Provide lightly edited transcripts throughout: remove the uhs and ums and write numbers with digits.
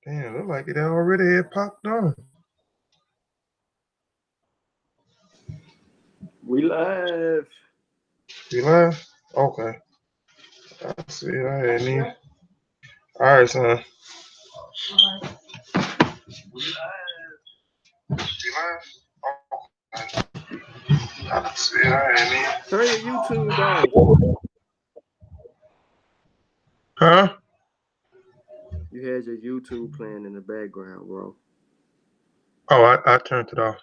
Damn, look like it already had popped on. We live. You live? Okay. I see it. I hadn't even. All right, son. We live. Okay. I see it. I hadn't even. Turn your YouTube off. Huh? You had your YouTube playing in the background, bro. Oh, I turned it off.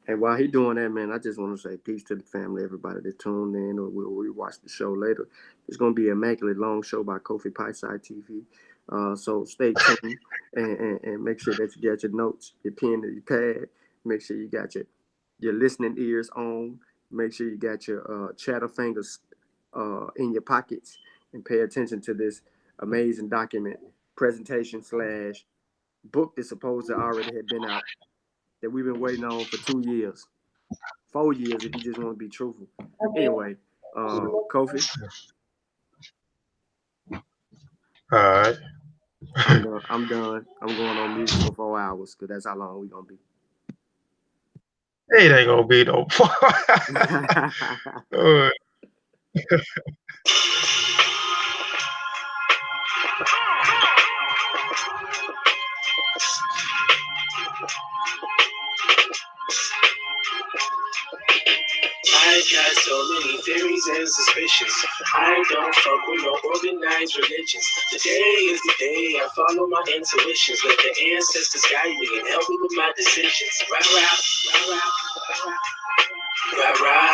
Hey, while he doing that, man, I just want to say peace to the family, everybody that tuned in or will rewatch the show later. It's going to be an immaculate long show by Kofi Pieside TV. So stay tuned and make sure that you got your notes, your pen, and your pad. Make sure you got your listening ears on. Make sure you got your chatter fingers in your pockets and pay attention to this amazing document, presentation / book that's supposed to already have been out, that we've been waiting on for 2 years, 4 years, if you just want to be truthful. Anyway, Kofi. All right. I'm done. I'm going on mute for 4 hours because that's how long we're going to be. It ain't gonna be no Good. I got so many theories and suspicions. I don't fuck with no organized religions. Today is the day I follow my intuitions. Let the ancestors guide me and help me with my decisions. Rah, rah, rah, rah, rah, rah, rah.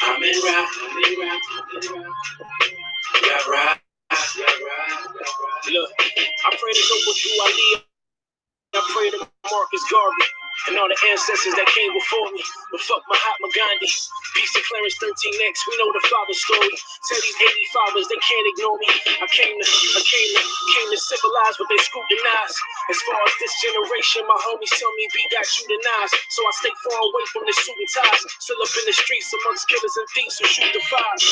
I'm in rah, I'm in rah, I'm in rah, rah, rah, rah. Look, I pray to go with you, Ali. I pray to Marcus Garvey and all the ancestors that came before me. But fuck Mahatma Gandhi. Peace to Clarence 13X. We know the father's story. Tell these 80 fathers they can't ignore me. I came to civilize what they scrutinize. As far as this generation, my homies tell me B got you the knives. So I stay far away from the suit and ties. Still up in the streets amongst killers and thieves who shoot the fires.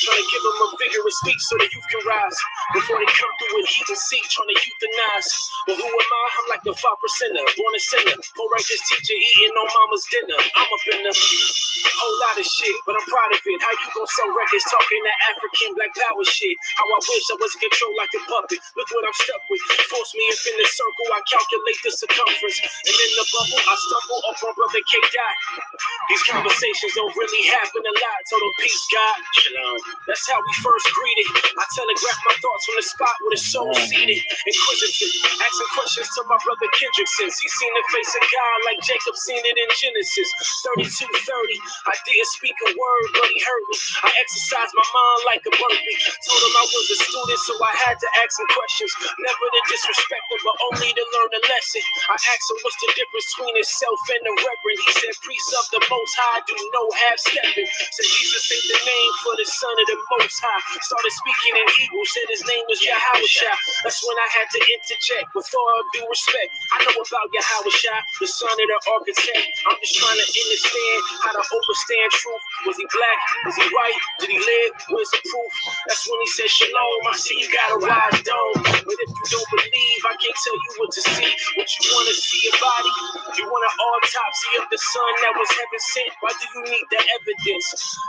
Trying to give them a vigorous speech so the youth can rise. Before they come through with heat and seek, trying to euthanize. But who am I? I'm like the 5%er, born a sinner. Poor righteous teacher eating on mama's dinner. I'm up in the whole lot of shit, but I'm proud of it. How you gon' sell records talking that African black power shit? How I wish I was controlled like a puppet. Look what I'm stuck with. Force me up in the circle, I calculate the circumference. And in the bubble, I stumble up on brother K. Dot. These conversations don't really happen a lot. Total peace, God. Shalom. That's how we first greeted. I telegraph my thoughts from the spot where the soul seated. Inquisitive, asking questions to my brother Kendrick since he seen the face of God like Jacob seen it in Genesis 32:30. I didn't speak a word, but he heard me. I exercised my mind like a burpee. Told him I was a student, so I had to ask him questions. Never to disrespect him, but only to learn a lesson. I asked him what's the difference between himself and the reverend. He said, priest of the Most High, do no half-stepping. Said Jesus ain't the name for the son of the Most High. Started speaking in Hebrew, said his name was Yahushua. That's when I had to interject with all due respect. I know about Yahushua, the son of the architect. I'm just trying to understand how to overstand truth. Was he black? Was he white? Did he live? Where's the proof? That's when he said, Shalom, I see you got a wise dome. But if you don't believe, I can't tell you what to see. What you want to see a body? You want an autopsy of the son that was heaven sent? Why do you need the evidence?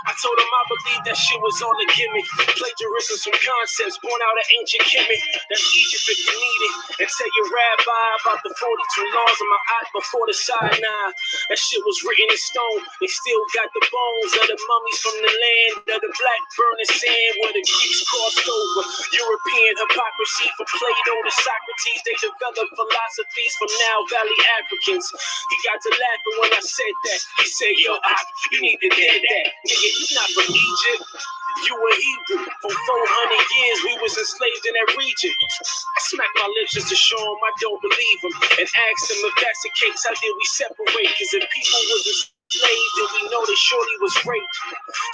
I told him I believe that shit was all a gimmick. Plagiarism, some concepts born out of ancient Kemet. That's Egypt if you need it. And tell your rabbi about the 42 laws of my eye before the Sinai. That shit was written in stone. They still got the bones of the mummies from the land of the black burning sand where the Greeks crossed over. European hypocrisy from Plato to Socrates. They developed philosophies from now Valley Africans. He got to laughing when I said that. He said, yo, you need to dead that. Nigga, you not from Egypt. You were Hebrew. For 400 years, we was enslaved in that region. I smacked my lips just to show him I don't believe him. And asked him if that's the case, how did we separate? Because if people was Slave, and we know that Shorty was raped.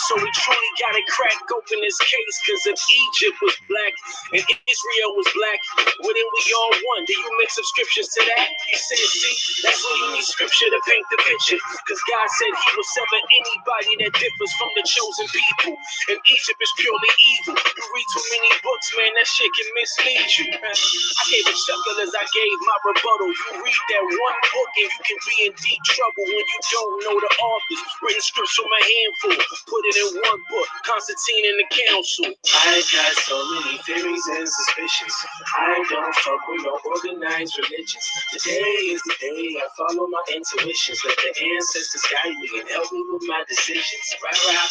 So we truly gotta crack open this case, cause if Egypt was black and Israel was black, well then we all won. Do you mix some scriptures to that? He said, see, that's when you need scripture to paint the picture. Cause God said he will sever anybody that differs from the chosen people. And Egypt is purely evil. You read too many books, man, that shit can mislead you. I gave a chuckle as I gave my rebuttal. You read that one book and you can be in deep trouble when you don't know the authors. Written scripts from a handful, put it in one book. Constantine and the council. I got so many theories and suspicions. I don't fuck with no organized religions. Today is the day I follow my intuitions. Let the ancestors guide me and help me with my decisions. Right, right,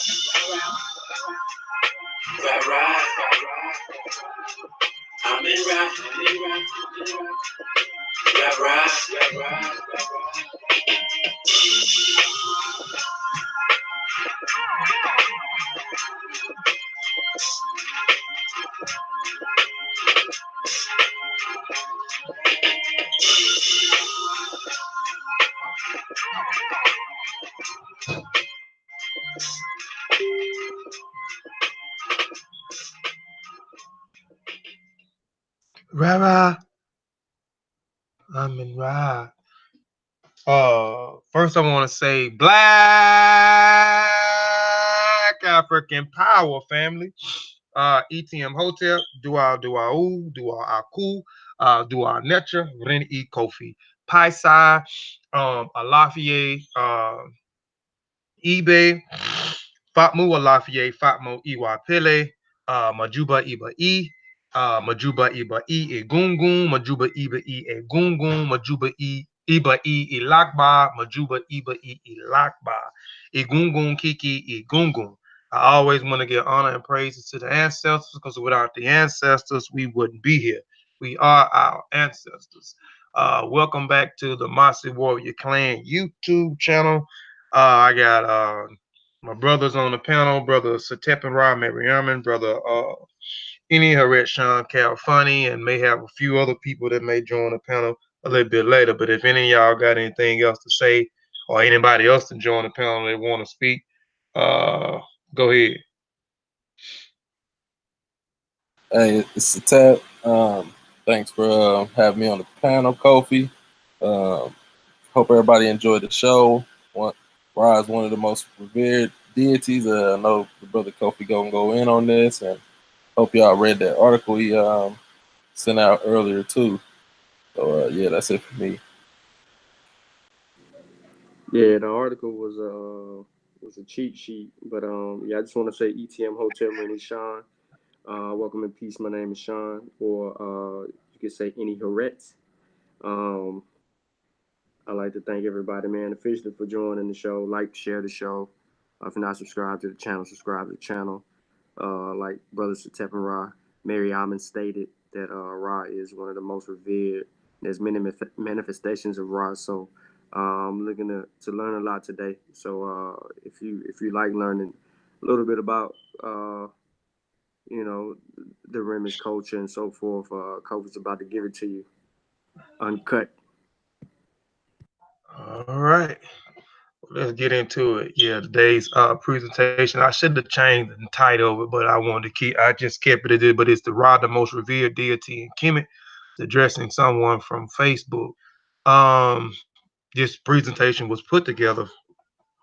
right, right, right. I'm in right, right, right, right. Rara, I'm in Ra. First I want to say Black African Power, family. ETM Hotel, Dua Dua U, Dua Aku, Dua Netra, Ren E Kofi, Paisai, Alafie, eBay, Fatmu Alafie, Fatmo Iwa Pele, Majuba Iba E, Majuba Iba E Egungun, Majuba Iba E Egungun, Majuba E Iba E Ilakba, Majuba Iba E Ilakba, Egungun Kiki Egungun. I always want to give honor and praises to the ancestors because without the ancestors, we wouldn't be here. We are our ancestors. Welcome back to the Mossi Warrior Clan YouTube channel. I got my brothers on the panel, brother Satep and Rob Mariaman, brother Ini Haret Sean Cal Funny, and may have a few other people that may join the panel a little bit later. But if any of y'all got anything else to say, or anybody else to join the panel that want to speak, go ahead. Hey, it's a tap. Thanks for having me on the panel, Kofi. Hope everybody enjoyed the show. Ra is one of the most revered deities. I know the brother Kofi gonna go in on this, and hope y'all read that article he sent out earlier too. So yeah, that's it for me. Yeah, the article was a cheat sheet, but yeah, I just want to say ETM Hotel, my name is Sean. Welcome in peace. My name is Sean, or you could say any Haret. Um, I'd like to thank everybody, man, officially for joining the show. Like, share the show. If you're not subscribed to the channel, subscribe to the channel. Like Brother Satep and Ra, Mary Almond stated that Ra is one of the most revered. There's many manifestations of Ra, so I'm looking to learn a lot today. So if you like learning a little bit about you know the Remish culture and so forth, Kofi's about to give it to you uncut. All right. Let's get into it. Yeah, today's presentation. I should have changed the title of it, but I wanted to keep. I just kept it. But it's the Ra, the most revered deity in Kemet, addressing someone from Facebook. This presentation was put together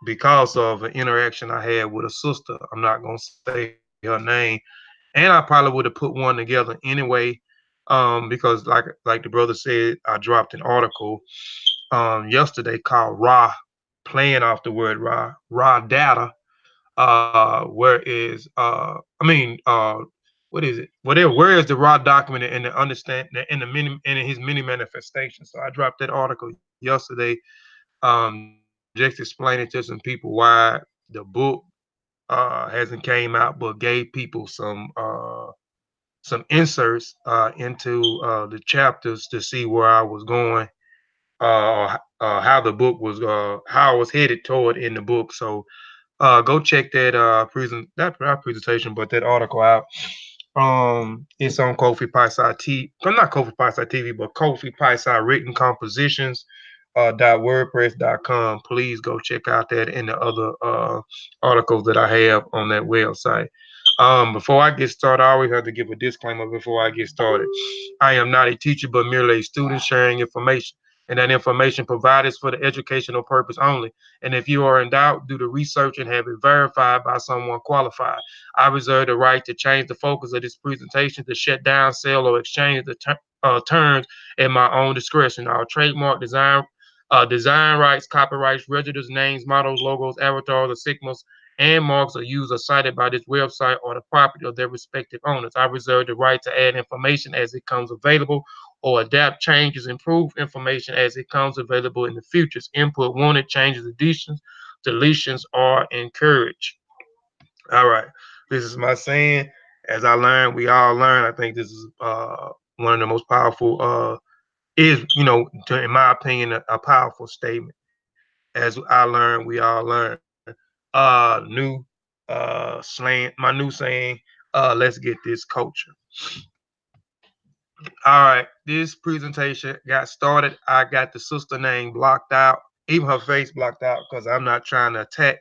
because of an interaction I had with a sister. I'm not gonna say her name, and I probably would have put one together anyway, because like the brother said, I dropped an article yesterday called Ra, playing off the word Ra data. Where is what is it? Where is the Ra document and the understand and the many and his many manifestations? So I dropped that article yesterday, just explaining to some people why the book hasn't came out, but gave people some inserts into the chapters to see where I was going, how the book was, how I was headed toward in the book. So go check that not presentation, but that article out. It's on Kofi Paisai TV, not Kofi Paisai TV, but Kofi Paisai Written Compositions. .wordpress.com. Please go check out that and the other articles that I have on that website. Before I get started, I always have to give a disclaimer before I get started. I am not a teacher, but merely a student sharing information. And that information provided is for the educational purpose only. And if you are in doubt, do the research and have it verified by someone qualified. I reserve the right to change the focus of this presentation, to shut down, sell, or exchange the terms at my own discretion. Our trademark design rights, copyrights, registers, names, models, logos, avatars, or signals, and marks are used or cited by this website or the property of their respective owners. I reserve the right to add information as it comes available or adapt changes, improve information as it comes available in the future. Input wanted, changes, additions, deletions are encouraged. All right. This is my saying. As I learn, we all learn. I think this is one of the most powerful is, in my opinion, a powerful statement. As I learn, we all learn. New slang, my new saying, let's get this culture. All right, this presentation got started. I got the sister name blocked out, even her face blocked out, because I'm not trying to attack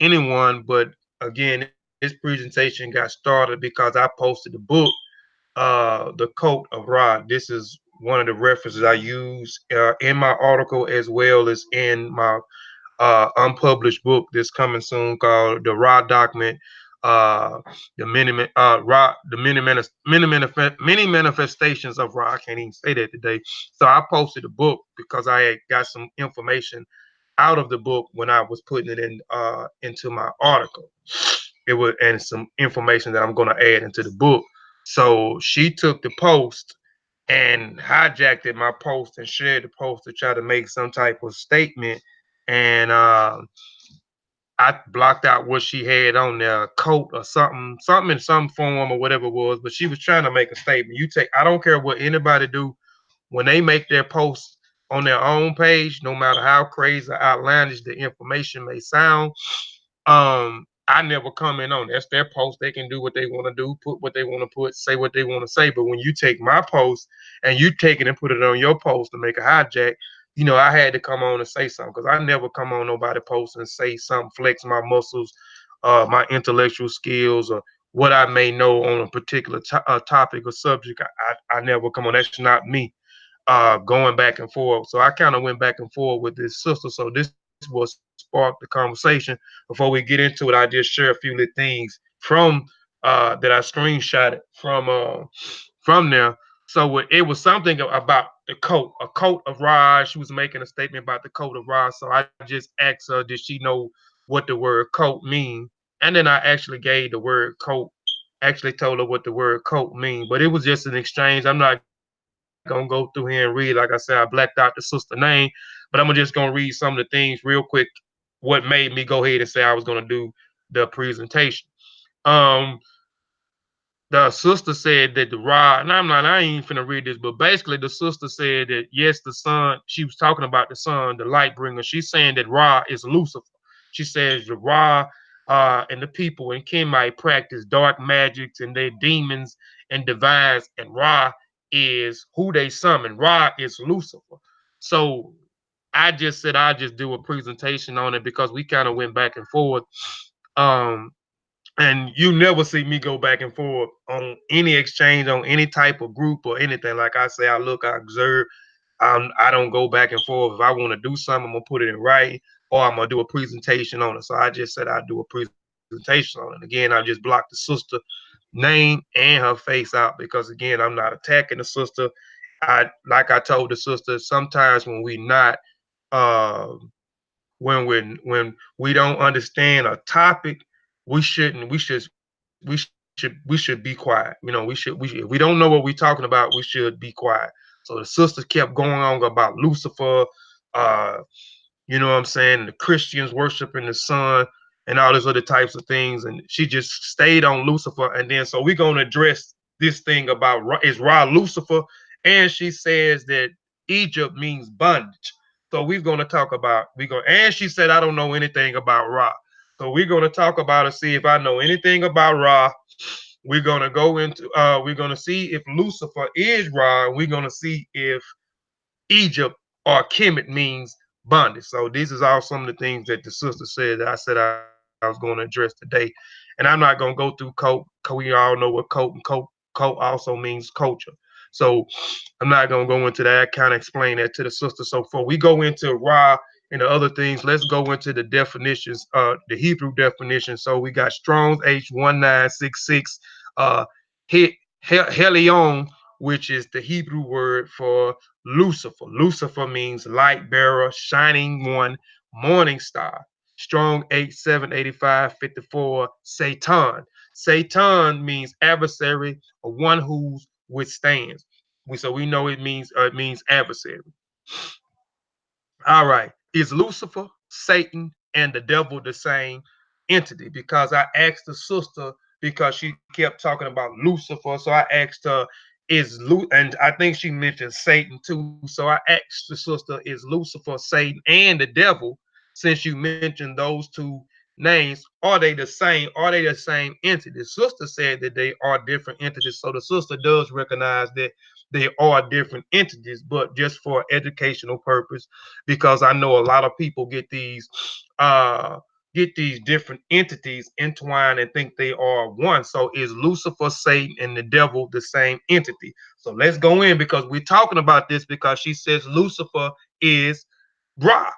anyone. But again, this presentation got started because I posted the book, The Coat of Ra. This is one of the references I use in my article as well as in my unpublished book that's coming soon called The Raw Document, the many manifestations of Raw. I can't even say that today. So I posted a book because I had got some information out of the book when I was putting it in into my article. It was and some information that I'm going to add into the book. So she took the post and hijacked my post and shared the post to try to make some type of statement. And I blocked out what she had on there, a coat or something in some form or whatever it was. But she was trying to make a statement. I don't care what anybody do when they make their post on their own page, no matter how crazy or outlandish the information may sound. I never comment on. That's their post. They can do what they want to do, put what they want to put, say what they want to say. But when you take my post and you take it and put it on your post to make a hijack, I had to come on and say something because I never come on nobody post and say something, flex my muscles, my intellectual skills, or what I may know on a particular topic or subject. I never come on. That's not me. Going back and forth. So I kind of went back and forth with this sister. So this will spark the conversation. Before we get into it, I just share a few little things from that I screenshotted from there. So it was something about the coat, a coat of Ra. She was making a statement about the coat of Ra. So I just asked her, did she know what the word coat mean? And then I actually gave the word coat, actually told her what the word coat mean. But it was just an exchange. I'm not gonna go through here and read. Like I said, I blacked out the sister name, but I'm just gonna read some of the things real quick. What made me go ahead and say I was gonna do the presentation. Um, the sister said that the Ra, and I ain't finna read this, but basically the sister said that yes, the sun, she was talking about the sun, the light bringer. She's saying that Ra is Lucifer. She says the Ra and the people in Kemet practice dark magics and their demons and divines, and Ra is who they summon. Ra is Lucifer. So I just said I just do a presentation on it because we kind of went back and forth. Um, and you never see me go back and forth on any exchange on any type of group or anything. Like I say, I look, I observe. I don't go back and forth. If I want to do something, I'm gonna put it in writing or I'm gonna do a presentation on it. So I just said I'd do a presentation on it. Again, I just blocked the sister name and her face out because again, I'm not attacking the sister. Like I told the sister, sometimes when we not uh when we don't understand a topic, we shouldn't. We should be quiet. If we don't know what we're talking about, we should be quiet. So the sister kept going on about Lucifer, uh, you know what I'm saying, the Christians worshiping the sun and all these other types of things, and she just stayed on Lucifer. And then so we're gonna address this thing about is Ra Lucifer, and she says that Egypt means bondage. So we're gonna talk about and she said I don't know anything about Ra. So we're gonna talk about it, see if I know anything about Ra. We're gonna go into we're gonna see if Lucifer is Ra. We're gonna see if Egypt or Kemet means bondage. So these is all some of the things that the sister said that I said I was going to address today. And I'm not going to go through coat, because we all know what coat also means culture. So I'm not going to go into that. I kind of explain that to the sister. So before we go into Ra and the other things, let's go into the definitions, the Hebrew definition. So we got Strong's H1966, Helion, which is the Hebrew word for Lucifer. Lucifer means light bearer, shining one, morning star. Strong 878554, Satan. Satan means adversary, or one who withstands. So we know it means adversary. All right. Is Lucifer, Satan, and the devil the same entity? Because I asked the sister, because she kept talking about Lucifer. So I asked her, and I think she mentioned Satan too. So I asked the sister, is Lucifer, Satan, and the devil, since you mentioned those two names, are they the same? Are they the same entity? The sister said that they are different entities. So the sister does recognize that they are different entities, but just for educational purpose, because I know a lot of people uh get these different entities entwined and think they are one. So is Lucifer, Satan, and the devil the same entity? So let's go in, because we're talking about this because she says Lucifer is Ra.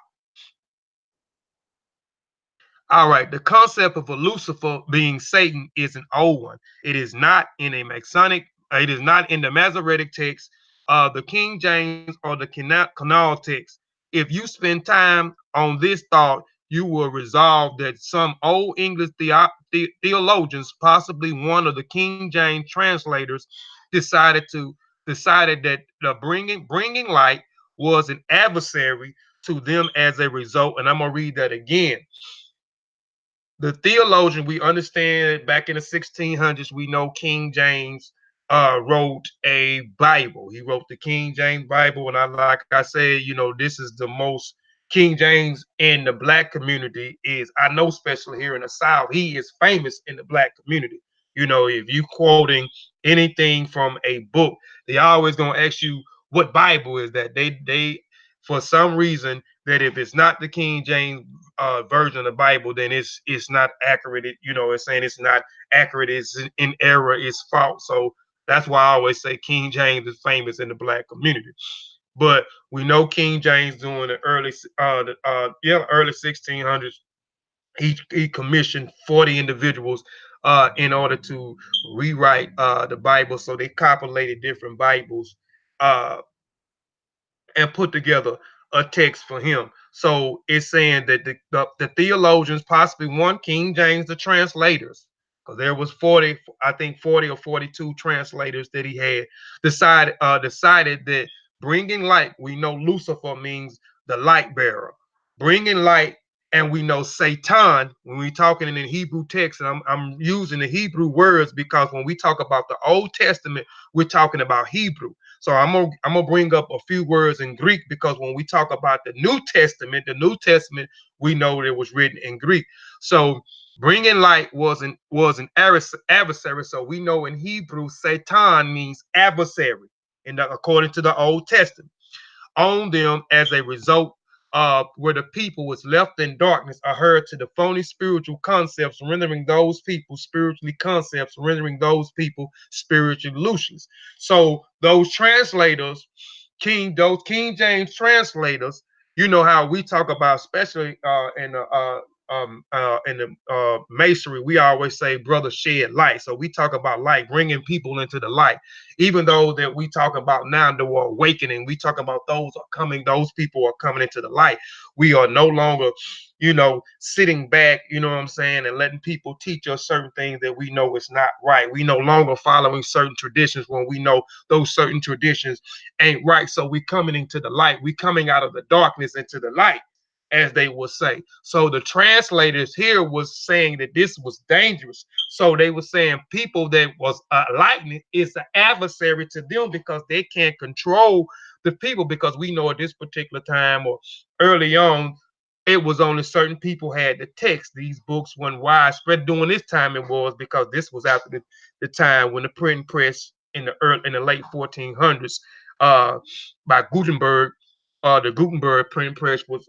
All right, the concept of a Lucifer being Satan is an old one. It is not in a Masonic, it is not in the Masoretic text, the King James, or the Canal text. If you spend time on this thought, you will resolve that some old English theologians, possibly one of the King James translators, decided to decided that the bringing light was an adversary to them as a result. And I'm gonna read that again. The theologian, we understand back in the 1600s, we know King James wrote a Bible. He wrote the King James Bible. And like I said, this is the most King James in the black community is, I know, especially here in the South, he is famous in the black community. If you quoting anything from a book, they always gonna ask you what Bible is that. They for some reason, that if it's not the King James version of the Bible, then it's not accurate. It's saying it's not accurate. It's in error. It's false. So that's why I always say King James is famous in the black community. But we know King James during the early 1600s, he commissioned 40 individuals in order to rewrite the Bible. So they compilated different Bibles uh, and put together a text for him. So it's saying that the theologians, possibly one King James, the translators, because there was 40, I think 40 or 42 translators that he had, decided that bringing light, we know Lucifer means the light bearer, bringing light. And we know Satan, when we're talking in the Hebrew text, and I'm using the Hebrew words because when we talk about the Old Testament, we're talking about Hebrew. So I'm gonna bring up a few words in Greek, because when we talk about the New Testament, we know it was written in Greek. So bringing light was an adversary. So we know in Hebrew, Satan means adversary, according to the Old Testament, on them as a result where the people was left in darkness, are heard to the phony spiritual concepts, rendering those people spiritually concepts, rendering those people spiritual illusions. So those translators, those King James translators, you know how we talk about, especially in the masonry, we always say, brother, shed light. So we talk about light, bringing people into the light. Even though that we talk about now the awakening, we talk about those people are coming into the light. We are no longer, sitting back, you know what I'm saying, and letting people teach us certain things that we know is not right. We no longer following certain traditions when we know those certain traditions ain't right. So we coming into the light. We coming out of the darkness into the light, as they would say. So the translators here was saying that this was dangerous. So they were saying people that was lightning is an adversary to them, because they can't control the people. Because we know at this particular time, or early on, it was only certain people had the text. These books weren't widespread during this time. It was because this was after the time when the printing press in the late 1400s by Gutenberg the Gutenberg printing press was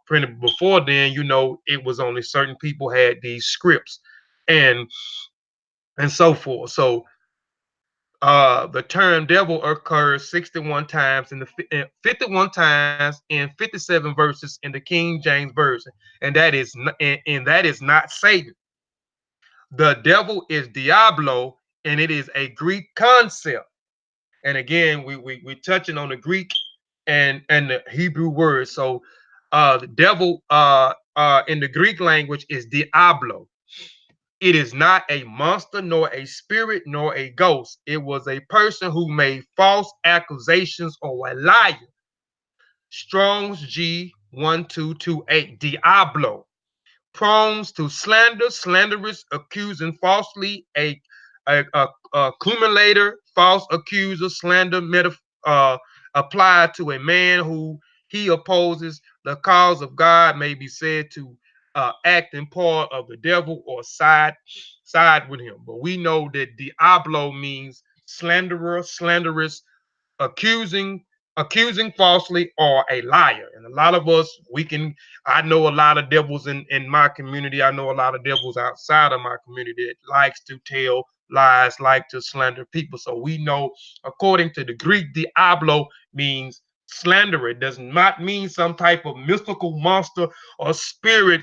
printed before then, you know, it was only certain people had these scripts and so forth. So the term devil occurs 61 times 51 times in 57 verses in the King James Version, and that is not Satan. The devil is Diablo, and it is a Greek concept. And again, we touching on the Greek and the Hebrew words. So the devil in the Greek language is Diablo. It is not a monster, nor a spirit, nor a ghost. It was a person who made false accusations or a liar. Strong's G 1228, Diablo. Prone to slander, slanderous, accusing falsely, a accumulator, false accuser, slander, applied to a man who he opposes. The cause of God may be said to act in part of the devil or side with him. But we know that Diablo means slanderer, slanderous, accusing falsely, or a liar. And a lot of us, I know a lot of devils in my community. I know a lot of devils outside of my community that likes to tell lies, like to slander people. So we know, according to the Greek, Diablo means slanderer. It does not mean some type of mystical monster or spirit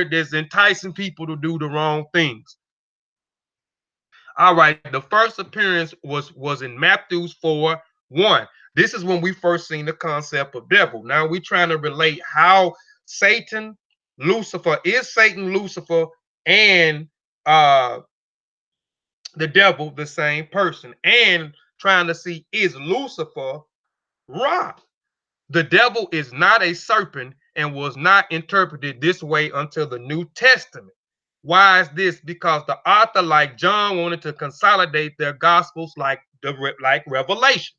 that's enticing people to do the wrong things. All right, the first appearance was in Matthew 4:1. This is when we first seen the concept of devil. Now we're trying to relate how Satan, Lucifer, is Satan, Lucifer, and uh the devil the same person, and trying to see, is Lucifer Ra? The devil is not a serpent and was not interpreted this way until the New Testament. Why is this? Because the author, like John, wanted to consolidate their gospels like Revelation.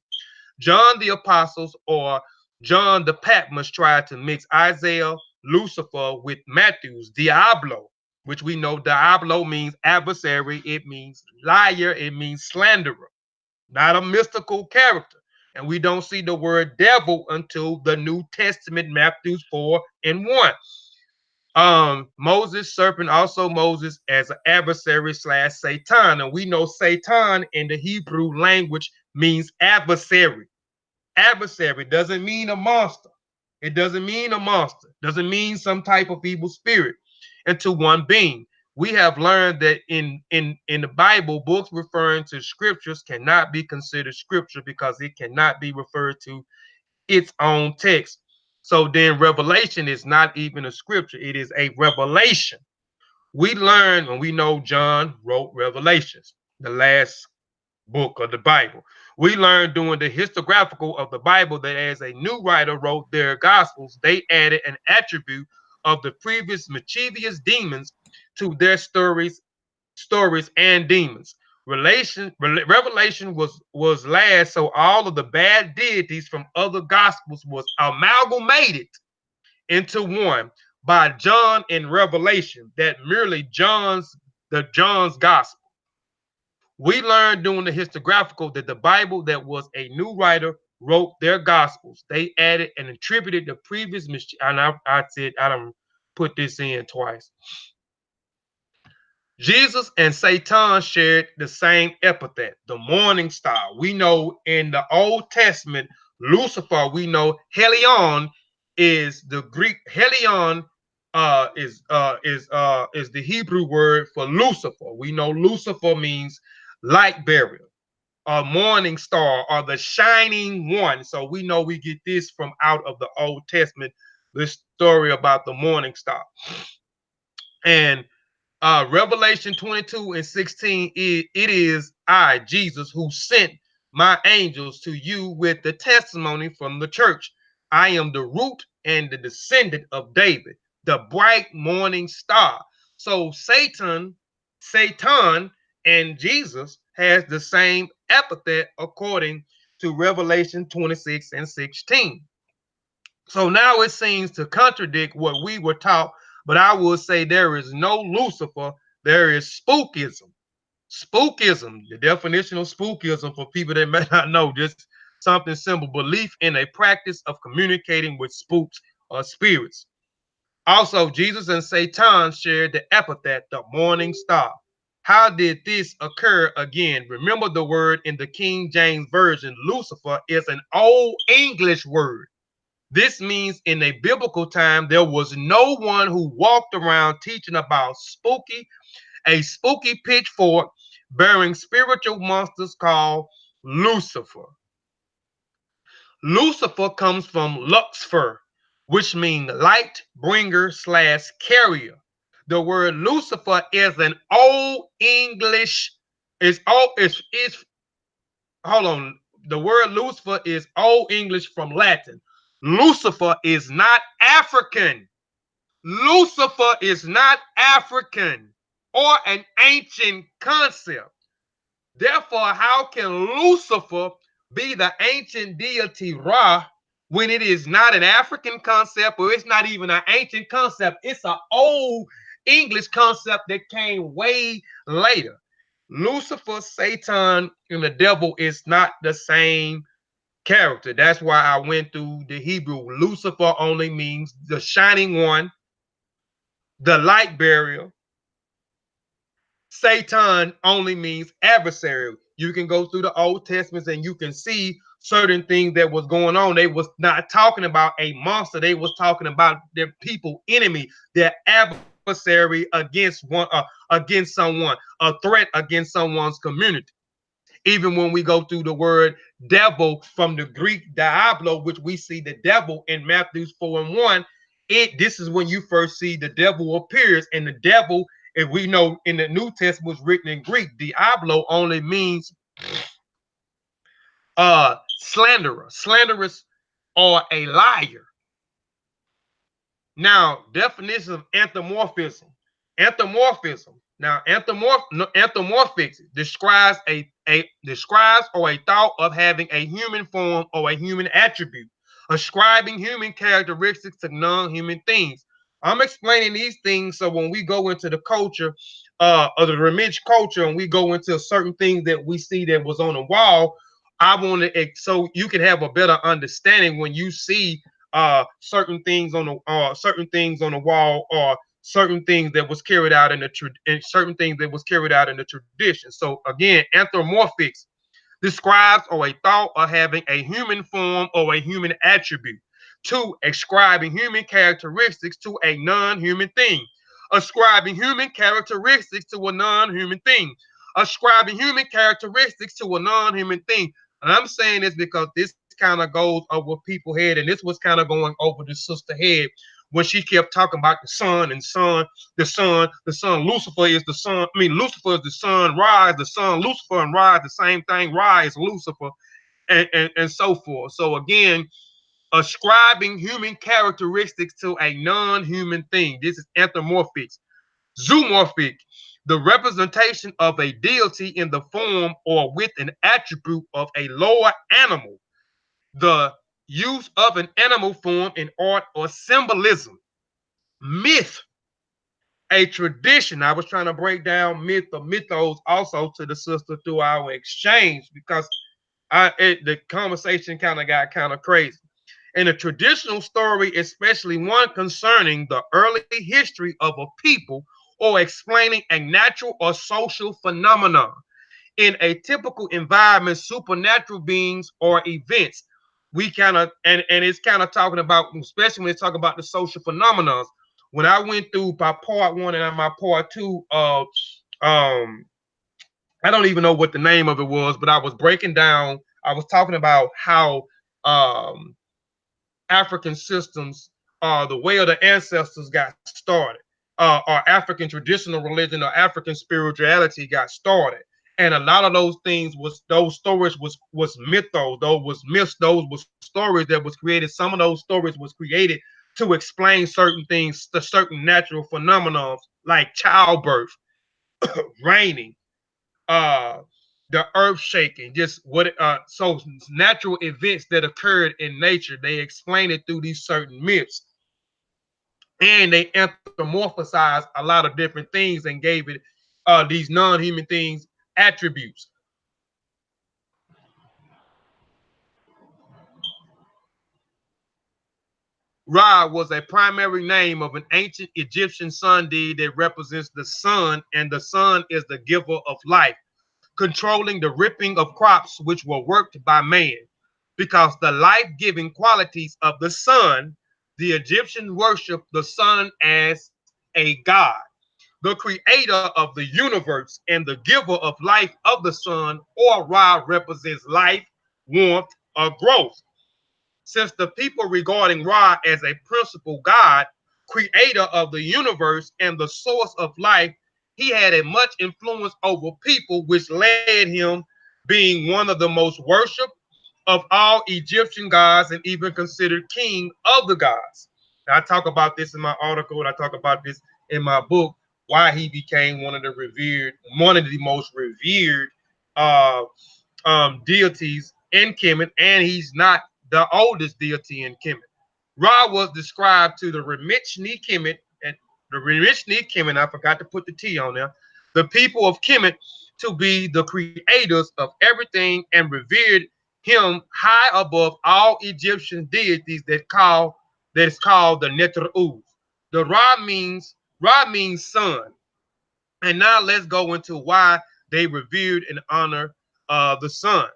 John the Apostles or John the Patmos tried to mix Isaiah, Lucifer with Matthew's Diablo, which we know Diablo means adversary, it means liar, it means slanderer, not a mystical character. And we don't see the word devil until the New Testament, Matthew 4:1. Moses, serpent, also Moses as an adversary slash Satan. And we know Satan in the Hebrew language means adversary. Adversary doesn't mean a monster. It doesn't mean a monster. Doesn't mean some type of evil spirit. Into one being. We have learned that in the Bible, books referring to scriptures cannot be considered scripture because it cannot be referred to its own text. So then Revelation is not even a scripture. It is a revelation. We learn when we know John wrote Revelations, the last book of the Bible. We learned during the historiographical of the Bible that as a new writer wrote their gospels, they added an attribute of the previous mischievous demons to their stories and demons. Revelation was last, so all of the bad deities from other gospels was amalgamated into one by John in Revelation, that merely John's gospel. We learned during the historiographical that the Bible that was a new writer wrote their gospels. They added and attributed the previous and I said I don't put this in twice. Jesus and Satan shared the same epithet, the morning star. We know in the Old Testament, Lucifer, we know Helion is the Greek. Helion is the Hebrew word for Lucifer. We know Lucifer means light bearer, a morning star, or the shining one. So we know we get this from out of the Old Testament, this story about the morning star. And Revelation 22:16, it is I, Jesus, who sent my angels to you with the testimony from the church. I am the root and the descendant of David, the bright morning star. So Satan and Jesus has the same epithet according to Revelation 26:16. So now it seems to contradict what we were taught, but I will say there is no Lucifer, there is spookism. Spookism, the definition of spookism for people that may not know, just something simple, belief in a practice of communicating with spooks or spirits. Also, Jesus and Satan shared the epithet, the morning star. How did this occur again? Remember the word in the King James Version, Lucifer, is an old English word. This means in a biblical time, there was no one who walked around teaching about a spooky pitchfork bearing spiritual monsters called Lucifer. Lucifer comes from Luxfer, which means light bringer slash carrier. The word Lucifer is an old English, is hold on. The word Lucifer is old English from Latin. Lucifer is not African. Lucifer is not African or an ancient concept. Therefore, how can Lucifer be the ancient deity Ra when it is not an African concept or it's not even an ancient concept? It's an old English concept that came way later. Lucifer, Satan, and the devil is not the same character. That's why I went through the Hebrew. Lucifer only means the shining one, the light bearer. Satan only means adversary. You can go through the Old Testament and you can see certain things that was going on. They was not talking about a monster. They was talking about their people enemy, their adversary against someone, a threat against someone's community. Even when we go through the word devil from the Greek diablo, which we see the devil in Matthew 4:1, this is when you first see the devil appears. And the devil, if we know in the New Testament, was written in Greek. Diablo only means slanderer, slanderous, or a liar. Now, definition of anthropomorphism. Anthropomorphism. Now, anthropomorphics describes or a thought of having a human form or a human attribute, ascribing human characteristics to non-human things. I'm explaining these things so when we go into the culture, of the Remich culture, and we go into certain things that we see that was on the wall, I want to so you can have a better understanding when you see certain things on the wall, or certain things that was carried out in certain things that was carried out in the tradition. So again, anthropomorphics describes or a thought of having a human form or a human attribute. Two, ascribing human characteristics to a non-human thing. Ascribing human characteristics to a non-human thing. Ascribing human characteristics to a non-human thing. And I'm saying this because this kind of goes over people's head, and this was kind of going over the sister head when she kept talking about the sun and the sun. Lucifer is the sun. I mean, Lucifer is the sun. Ra is the sun. Lucifer and Ra is the same thing. Ra is Lucifer, and so forth. So again, ascribing human characteristics to a non-human thing. This is anthropomorphic. Zoomorphic, the representation of a deity in the form or with an attribute of a lower animal. The use of an animal form in art or symbolism. Myth, a tradition. I was trying to break down myth or mythos also to the sister through our exchange, because the conversation kind of got kind of crazy. In a traditional story, especially one concerning the early history of a people or explaining a natural or social phenomenon. In a typical environment, supernatural beings or events, we kind of, and it's kind of talking about, especially when it's talking about the social phenomena. When I went through my part one and my part two of I don't even know what the name of it was, but I was breaking down, I was talking about how African systems, the way of the ancestors got started, or African traditional religion or African spirituality got started. And a lot of those things those stories was mythos, those was myths, those was stories that was created. Some of those stories was created to explain certain things, the certain natural phenomena like childbirth, raining, uh the earth shaking, just so natural events that occurred in nature. They explain it through these certain myths, and they anthropomorphized a lot of different things and gave it these non-human things attributes. Ra was a primary name of an ancient Egyptian sun deity that represents the sun, and the sun is the giver of life, controlling the reaping of crops which were worked by man. Because the life-giving qualities of the sun, the Egyptians worshiped the sun as a god, the creator of the universe and the giver of life of the sun, or Ra represents life, warmth, or growth. Since the people regarding Ra as a principal god, creator of the universe and the source of life, he had a much influence over people, which led him being one of the most worshipped of all Egyptian gods and even considered king of the gods. Now, I talk about this in my article, and I talk about this in my book, why he became one of the most revered uh, deities in Kemet, and he's not the oldest deity in Kemet. Ra was described to the Remichni Kemet, and the Remichni Kemet, I forgot to put the T on there, the people of Kemet to be the creators of everything and revered him high above all Egyptian deities that is called the Netruz. The Ra means sun. And now let's go into why they revered and honor the sun.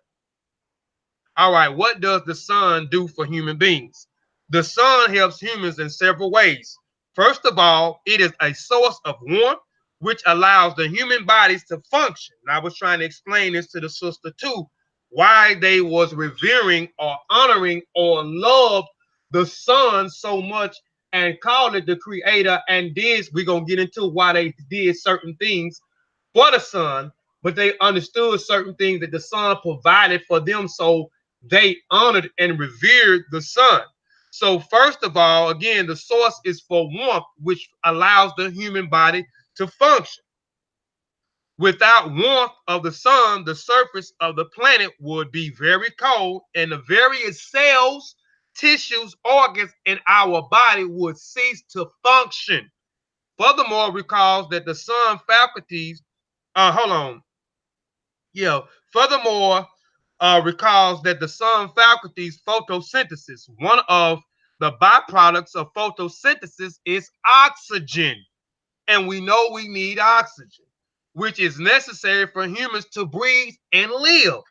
All right, what does the sun do for human beings? The sun helps humans in several ways. First of all, it is a source of warmth, which allows the human bodies to function. And I was trying to explain this to the sister too, why they was revering or honoring or loved the sun so much and called it the creator. And this, we're going to get into why they did certain things for the sun, but they understood certain things that the sun provided for them, so they honored and revered the sun. So first of all, again, the source is for warmth, which allows the human body to function. Without warmth of the sun, the surface of the planet would be very cold, and the various cells, tissues, organs in our body would cease to function. Furthermore, recalls that the sun faculties, hold on, yeah. Furthermore, recalls that the sun faculties photosynthesis. One of the byproducts of photosynthesis is oxygen, and we know we need oxygen, which is necessary for humans to breathe and live.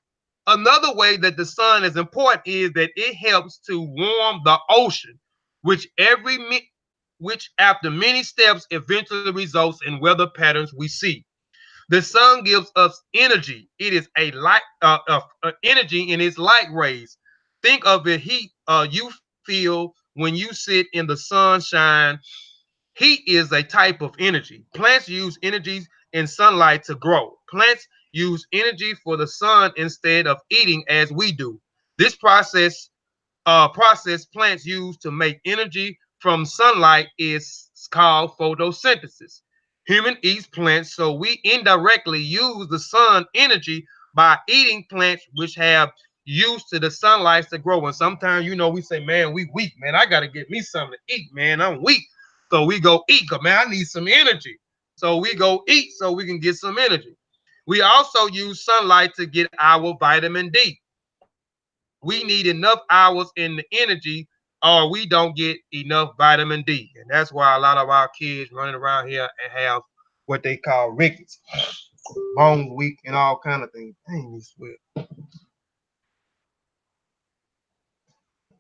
Another way that the sun is important is that it helps to warm the ocean, which which after many steps eventually results in weather patterns we see. The sun gives us energy. It is a light, energy in its light rays. Think of the heat you feel when you sit in the sunshine. Heat is a type of energy. Plants use energy in sunlight to grow. Plants use energy for the sun instead of eating as we do. This process plants use to make energy from sunlight is called photosynthesis. Human eats plants, so we indirectly use the sun energy by eating plants which have used to the sunlight to grow. And sometimes, we say, man, we weak, man. I got to get me something to eat, man. I'm weak. So we go eat, cause man, I need some energy. So we go eat so we can get some energy. We also use sunlight to get our vitamin D. We need enough hours in the energy or we don't get enough vitamin D. And that's why a lot of our kids running around here and have what they call rickets, bones weak, and all kind of things. Dang, this sweat.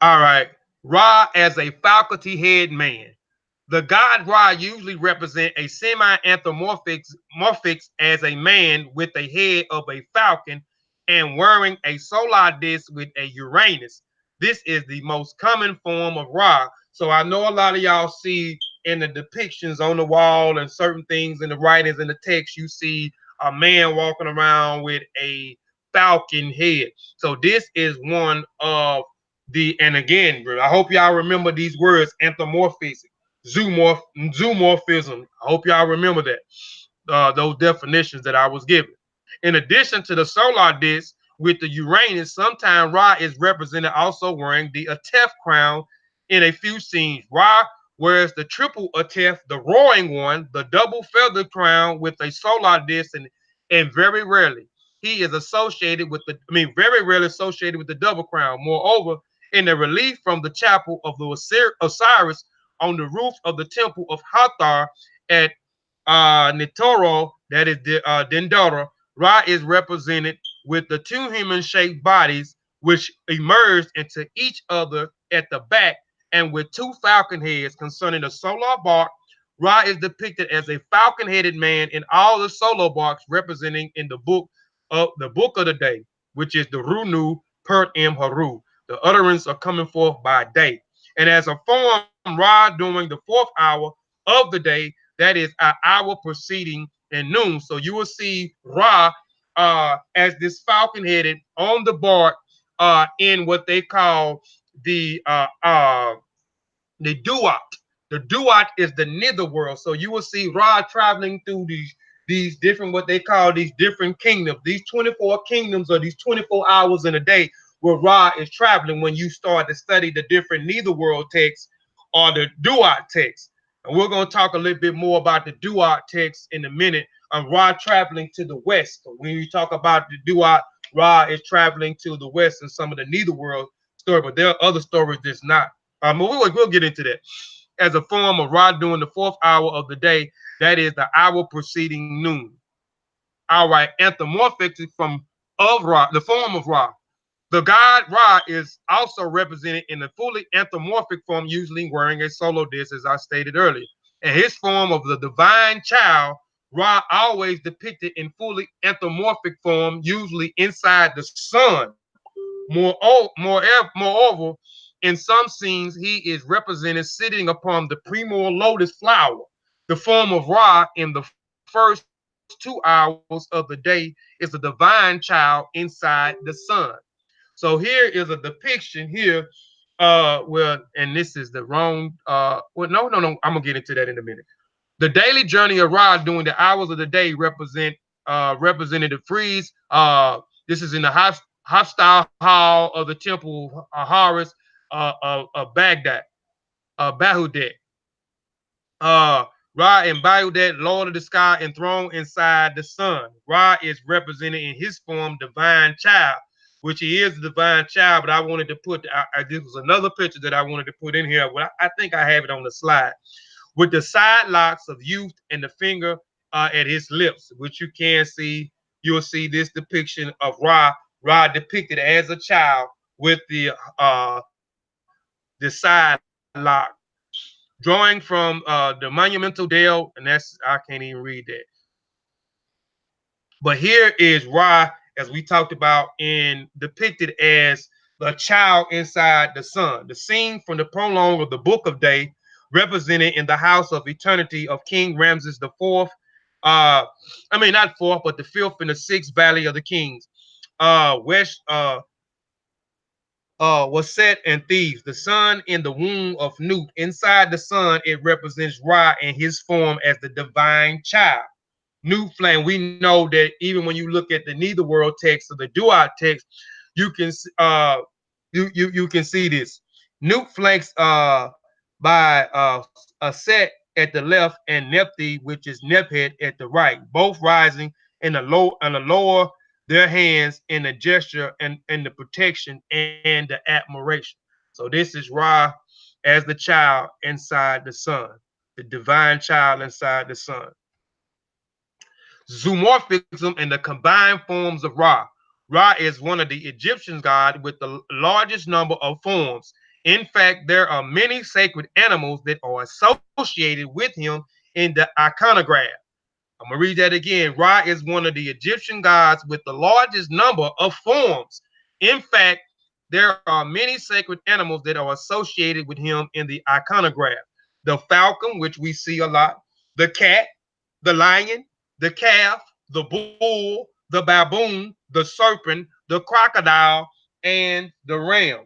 All right. Ra as a faculty head man. The god Ra usually represents a semi-anthropomorphic as a man with the head of a falcon and wearing a solar disk with a Uranus. This is the most common form of Ra. So I know a lot of y'all see in the depictions on the wall and certain things in the writings in the text, you see a man walking around with a falcon head. So this is one of and again, I hope y'all remember these words: anthropomorphism, zoomorphism. I hope y'all remember that, those definitions that I was given. In addition to the solar disk with the Uranus, sometimes Ra is represented also wearing the Atef crown in a few scenes. Ra wears the triple Atef, the roaring one, the double feathered crown with a solar disk, and very rarely he is associated with very rarely associated with the double crown. Moreover, In the relief from the chapel of the Osiris on the roof of the temple of Hathor at Nitoro, that is Dendora, Ra is represented with the two human-shaped bodies which emerged into each other at the back, and with two falcon heads. Concerning the solar bark, Ra is depicted as a falcon-headed man in all the solar barks representing in the book of the day, which is the Runu per M Haru. The utterance are coming forth by day. And as a form, Ra during the fourth hour of the day, that is our hour preceding in noon. So you will see Ra as this falcon-headed on the bark in what they call the Duat. The Duat is the nether world. So you will see Ra traveling through these different, what they call these different kingdoms, these 24 kingdoms or these 24 hours in a day where Ra is traveling when you start to study the different nether world texts or the Duat text. And we're going to talk a little bit more about the Duat text in a minute. Ra traveling to the west. So when you talk about the Duat, Ra is traveling to the west in some of the nether world story, but there are other stories that's not. We'll get into that. As a form of Ra during the fourth hour of the day, that is the hour preceding noon. All right, anthropomorphic from of Ra, the form of Ra. The god Ra is also represented in a fully anthropomorphic form, usually wearing a solo disc, as I stated earlier. In his form of the divine child, Ra always depicted in fully anthropomorphic form, usually inside the sun. Moreover, in some scenes, he is represented sitting upon the primordial lotus flower. The form of Ra in the first 2 hours of the day is a divine child inside the sun. So here is a depiction here. And this is the wrong. No. I'm gonna get into that in a minute. The daily journey of Ra during the hours of the day representative frieze. This is in the hostile hall of the temple of Horus of Baghdad, Bahudet. Uh, Ra and Bahudet, Lord of the Sky, enthroned inside the sun. Ra is represented in his form, divine child, which he is the divine child. But I wanted to this was another picture that I wanted to put in here. Well, I think I have it on the slide with the side locks of youth and the finger at his lips, which you can see. You'll see this depiction of Ra depicted as a child with the side lock, drawing from the Monumental Dale, and I can't even read that. But here is Ra, as we talked about, in depicted as the child inside the sun. The scene from the prologue of the Book of Day, represented in the house of eternity of King Ramses the Fourth. Not fourth, but the fifth and the sixth Valley of the Kings. West was set and thieves. The sun in the womb of Nut. Inside the sun, it represents Ra in his form as the divine child. New flame. We know that even when you look at the neither world text or the duat text, you can you can see this. New flanks by a set at the left and Nephthys, which is Nephit at the right, both rising in the lower their hands in the gesture and the protection and the admiration. So this is Ra as the child inside the sun, the divine child inside the sun. Zoomorphism and the combined forms of Ra. Ra is one of the Egyptian gods with the largest number of forms. In fact, there are many sacred animals that are associated with him in the iconograph. I'm going to read that again. Ra is one of the Egyptian gods with the largest number of forms. In fact, there are many sacred animals that are associated with him in the iconograph. The falcon, which we see a lot, the cat, the lion, the calf, the bull, the baboon, the serpent, the crocodile, and the ram.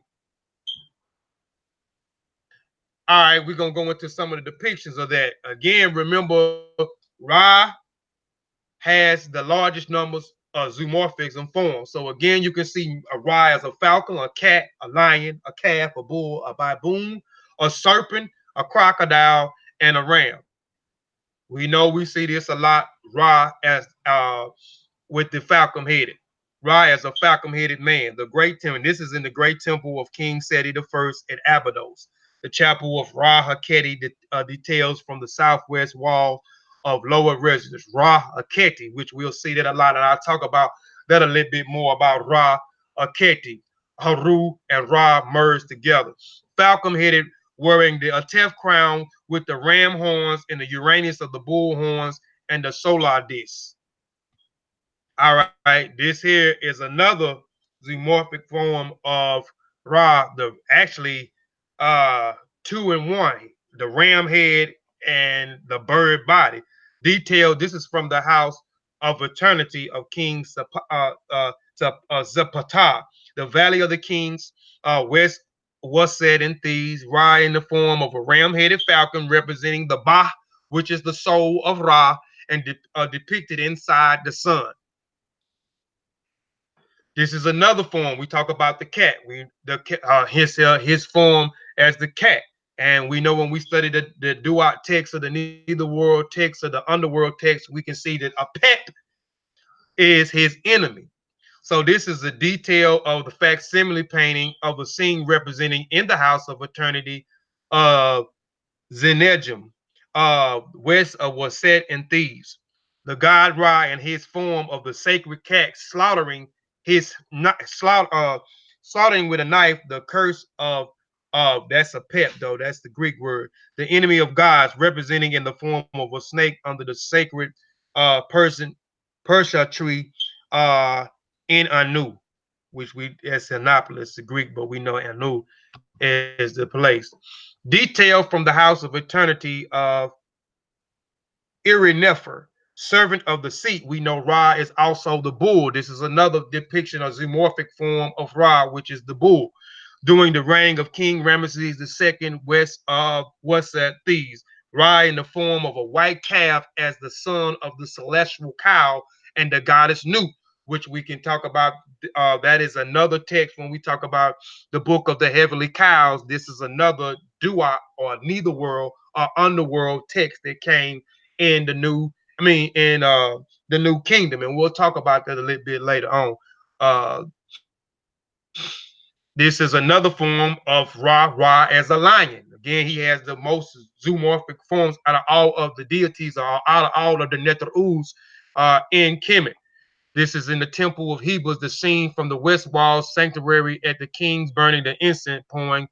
All right, we're going to go into some of the depictions of that. Again, remember, Ra has the largest numbers of zoomorphism forms. So again, you can see a Ra as a falcon, a cat, a lion, a calf, a bull, a baboon, a serpent, a crocodile, and a ram. We know we see this a lot, Ra as with the falcon headed. Ra as a falcon-headed man. The great temple. This is in the great temple of King Seti I at Abydos. The chapel of Ra Haketi details from the southwest wall of lower residence. Ra Haketi, which we'll see that a lot, and I'll talk about that a little bit more about Ra Haketi. Haru and Ra merged together. Falcon-headed, wearing the Atef crown with the ram horns and the Uranus of the bull horns and the solar disc. All right, this here is another zoomorphic form of Ra, the actually uh 2 in 1, the ram head and the bird body. Detailed, this is from the house of eternity of King Zapata, the Valley of the Kings, West was said in Thieves, Ra in the form of a ram-headed falcon representing the Ba, which is the soul of Ra, and depicted inside the sun. This is another form. We talk about the cat. His form as the cat. And we know when we study the Duat text or the Neither World text or the Underworld text, we can see that a pet is his enemy. So this is a detail of the facsimile painting of a scene representing in the house of eternity uh Zenejum, west of Waset and Thebes. The god Ra in his form of the sacred cat slaughtering with a knife the curse of that's a pet though, that's the Greek word. The enemy of gods representing in the form of a snake under the sacred person Persia tree in Anu, which we as Sinopolis, the Greek, but we know Anu is the place. Detail from the house of eternity of Irinefer, servant of the seat. We know Ra is also the bull. This is another depiction, a zoomorphic form of Ra, which is the bull. During the reign of King Ramesses II, west of Wasat Thebes, Ra in the form of a white calf as the son of the celestial cow and the goddess Nut, which we can talk about. That is another text when we talk about the book of the heavenly cows. This is another dua or neither world or underworld text that came in the new, in the new kingdom, and we'll talk about that a little bit later on. Uh, this is another form of Ra as a lion. Again, he has the most zoomorphic forms out of all of the deities, or out of all of the Netherus in Kemet. This is in the temple of Hebus, the scene from the west wall sanctuary at the kings burning the incense, pouring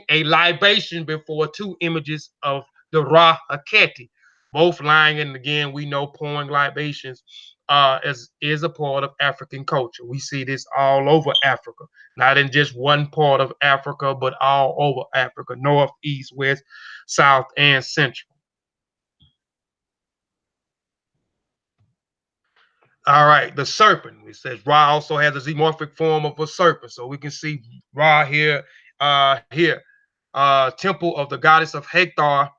a libation before two images of the Ra Haketi, both lying, and again, we know pouring libations as is a part of African culture. We see this all over Africa, not in just one part of Africa, but all over Africa, north, east, west, south, and central. All right, the serpent. It says Ra also has a xenomorphic form of a serpent. So we can see Ra here, temple of the goddess of Hector.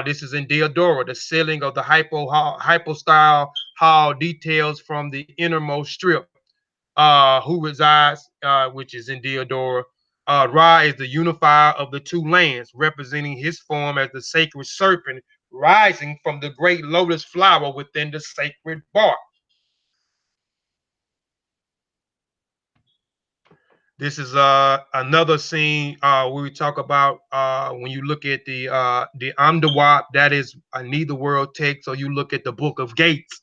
This is in Diodora, the ceiling of the hypostyle hall details from the innermost strip, who resides, which is in Diodora. Ra is the unifier of the two lands, representing his form as the sacred serpent rising from the great lotus flower within the sacred bark. This is another scene where we talk about when you look at the Amdawap, that is a neither world text, or you look at the Book of Gates,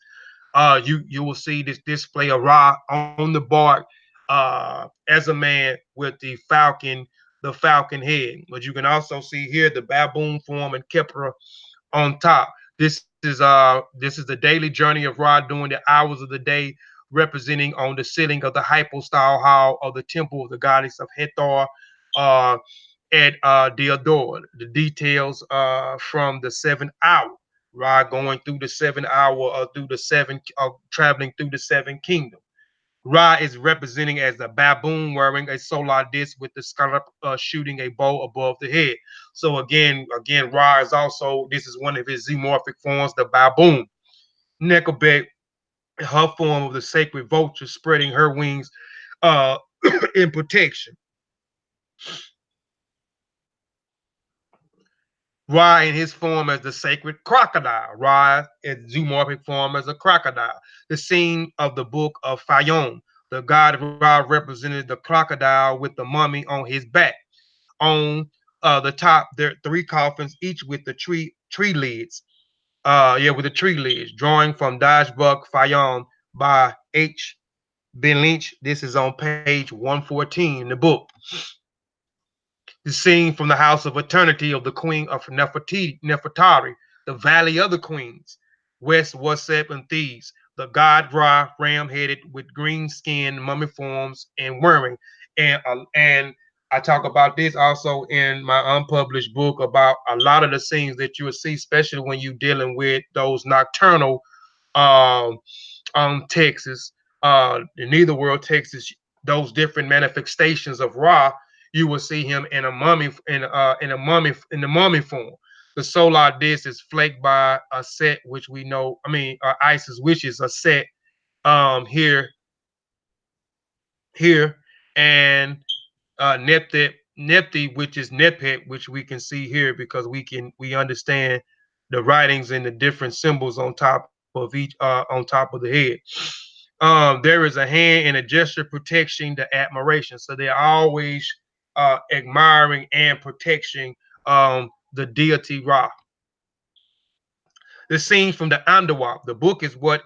you will see this display of Ra on the bark as a man with the falcon head. But you can also see here the baboon form and Kepra on top. This is the daily journey of Ra during the hours of the day, representing on the ceiling of the hypostyle hall of the temple of the goddess of Hathor uh, at Diodor. The details from the 7th hour. Ra going through the 7th hour, or through the traveling through the 7 kingdoms. Ra is representing as a baboon wearing a solar disc with the scallop shooting a bow above the head. So again, Ra is also, this is one of his xenomorphic forms, the baboon. Neckerbeck, her form of the sacred vulture, spreading her wings uh, in protection. Ra in his form as the sacred crocodile. Ra in zoomorphic form as a crocodile. The scene of the book of Fayum. The god Ra represented the crocodile with the mummy on his back. On the top, there are three coffins, each with the tree lids. With the tree lids. Drawing from Dashbuk Fayum by H. Ben Lynch. This is on page 114 in the book. The scene from the House of Eternity of the Queen of Nefertari, the Valley of the Queens, West Wasep and Thieves, the god Ra, ram-headed with green skin, mummy forms, and wearing. And I talk about this also in my unpublished book about a lot of the scenes that you will see, especially when you're dealing with those nocturnal um, Texas, in neither world Texas, those different manifestations of Ra, you will see him in a mummy in the mummy form. The solar disc is flaked by a set, which we know. I mean, Isis, which is a set here, here, and Nepti, which is Nepet, which we can see here because we understand the writings and the different symbols on top of each on top of the head. There is a hand and a gesture protecting the admiration. So they're always admiring and protecting the deity Ra. The scene from the underworld. The book is what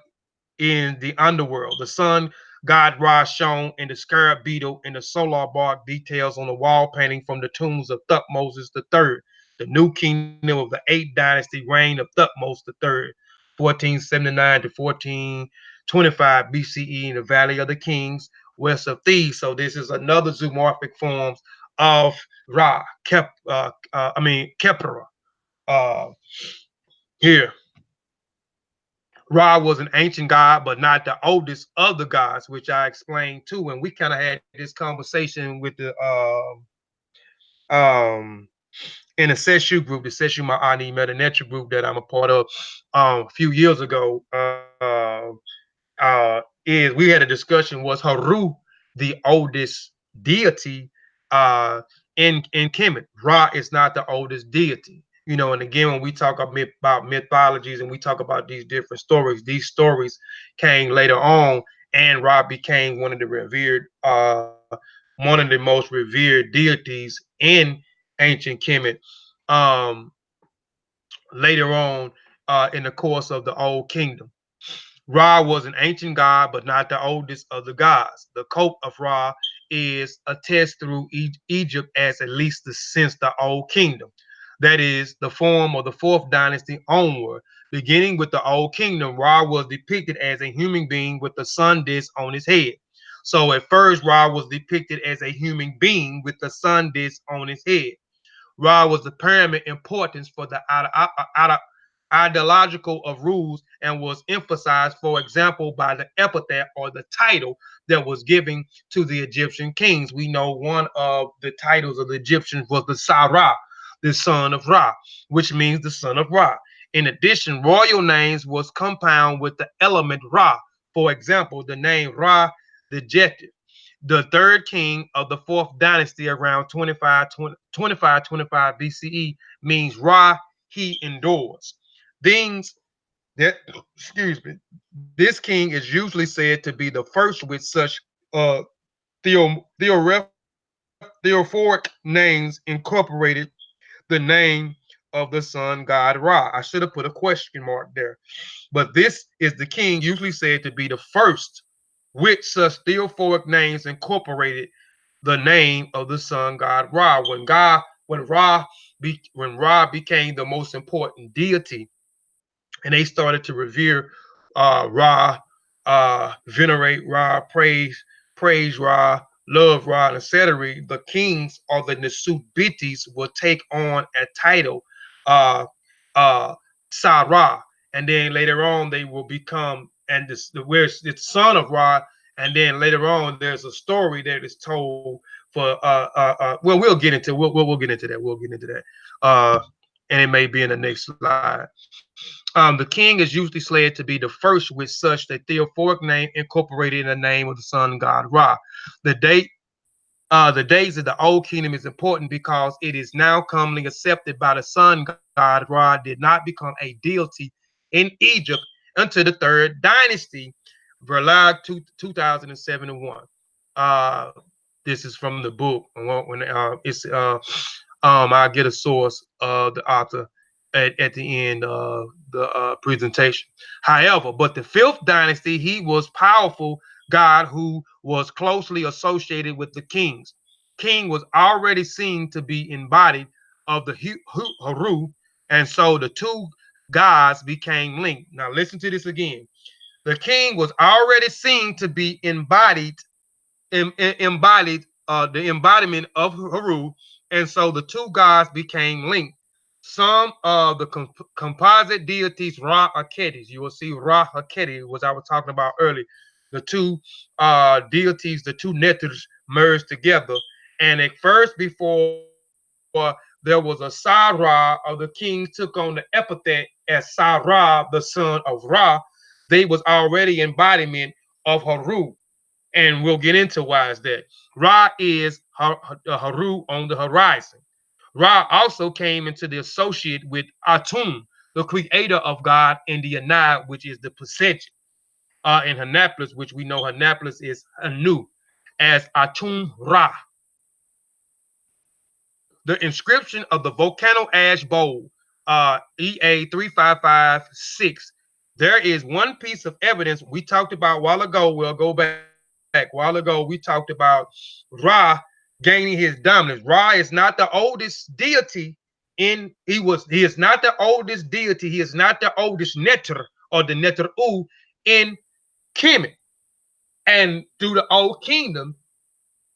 in the underworld. The sun god Ra shown in the scarab beetle and the solar bark details on the wall painting from the tombs of Thutmose III, the new kingdom of the 8th dynasty reign of Thutmose III, 1479 to 1425 BCE in the Valley of the Kings, west of Thebes. So this is another zoomorphic form of Ra, Kepra. Uh, here. Ra was an ancient god, but not the oldest of the gods, which I explained too. And we kind of had this conversation with the in the Seshu group, the Seshu Ma'ani Metanetra group that I'm a part of a few years ago. Is we had a discussion, was Haru the oldest deity in Kemet? Ra is not the oldest deity. You know, and again, when we talk about mythologies and we talk about these different stories, these stories came later on, and Ra became one of the most revered deities in ancient Kemet. Um, Later on, in the course of the Old Kingdom. Ra was an ancient god, but not the oldest of the gods. The cult of Ra is attested through Egypt as at least since the Old Kingdom. That is the form of the 4th dynasty onward. Beginning with the Old Kingdom, Ra was depicted as a human being with the sun disk on his head. So at first, Ra was depicted as a human being with the sun disk on his head. Ra was the paramount importance for the ideological of rules and was emphasized, for example, by the epithet or the title that was given to the Egyptian kings. We know one of the titles of the Egyptians was the Sarah, the son of Ra, which means the son of Ra. In addition, royal names was compound with the element Ra. For example, the name Ra the Jetif, the third king of the 4th dynasty around 25 BCE, means Ra, he endures. Things that, excuse me, this king is usually said to be the first with such uh, theophoric names incorporated the name of the sun god Ra. I should have put a question mark there. But this is the king usually said to be the first with such theophoric names incorporated the name of the sun god Ra. When Ra became the most important deity, and they started to revere Ra, venerate Ra, praise Ra, love Ra, etc. The kings or the Nasubitis will take on a title, uh, uh, Sarah, and then later on they will become and this where it's son of Ra, and then later on there's a story that is told for well we'll get into that and it may be in the next slide. The king is usually said to be the first with such the theophoric name incorporated in the name of the sun god Ra. The date The days of the old kingdom is important because it is now commonly accepted by the sun god. Ra did not become a deity in Egypt until the third dynasty, Verlag 2071. Uh, this is from the book. When it's I get a source of the author at the end of the presentation. However, but the fifth dynasty, he was powerful God who was closely associated with the kings. King was already seen to be embodied of the Haru, and so the two gods became linked. Now listen to this again. The king was already seen to be embodied the embodiment of Haru, and so the two gods became linked. Some of the composite deities, Ra Aketis, you will see Ra Aketi, which I was talking about earlier. The two deities, the two neters merged together. And at first, before there was a Sarah of the kings took on the epithet as Sarah, the son of Ra, they was already embodiment of Haru, and we'll get into why is that. Ra is Haru on the horizon. Ra also came into the associate with Atum, the creator of God, in the Anai, which is the percentage. In Hanapolis, which we know Hanapolis is Anu, as Atum Ra. The inscription of the volcano ash bowl, EA 3556. There is one piece of evidence we talked about a while ago. We'll go back. A while ago, we talked about Ra gaining his dominance. Ra is not the oldest deity he is not the oldest deity. He is not the oldest neter or the neter u in Kemet. And through the old kingdom,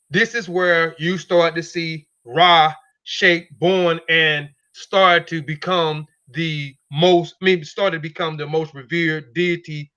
this is where you start to see Ra shape born and started to become the most, maybe started to become the most revered deity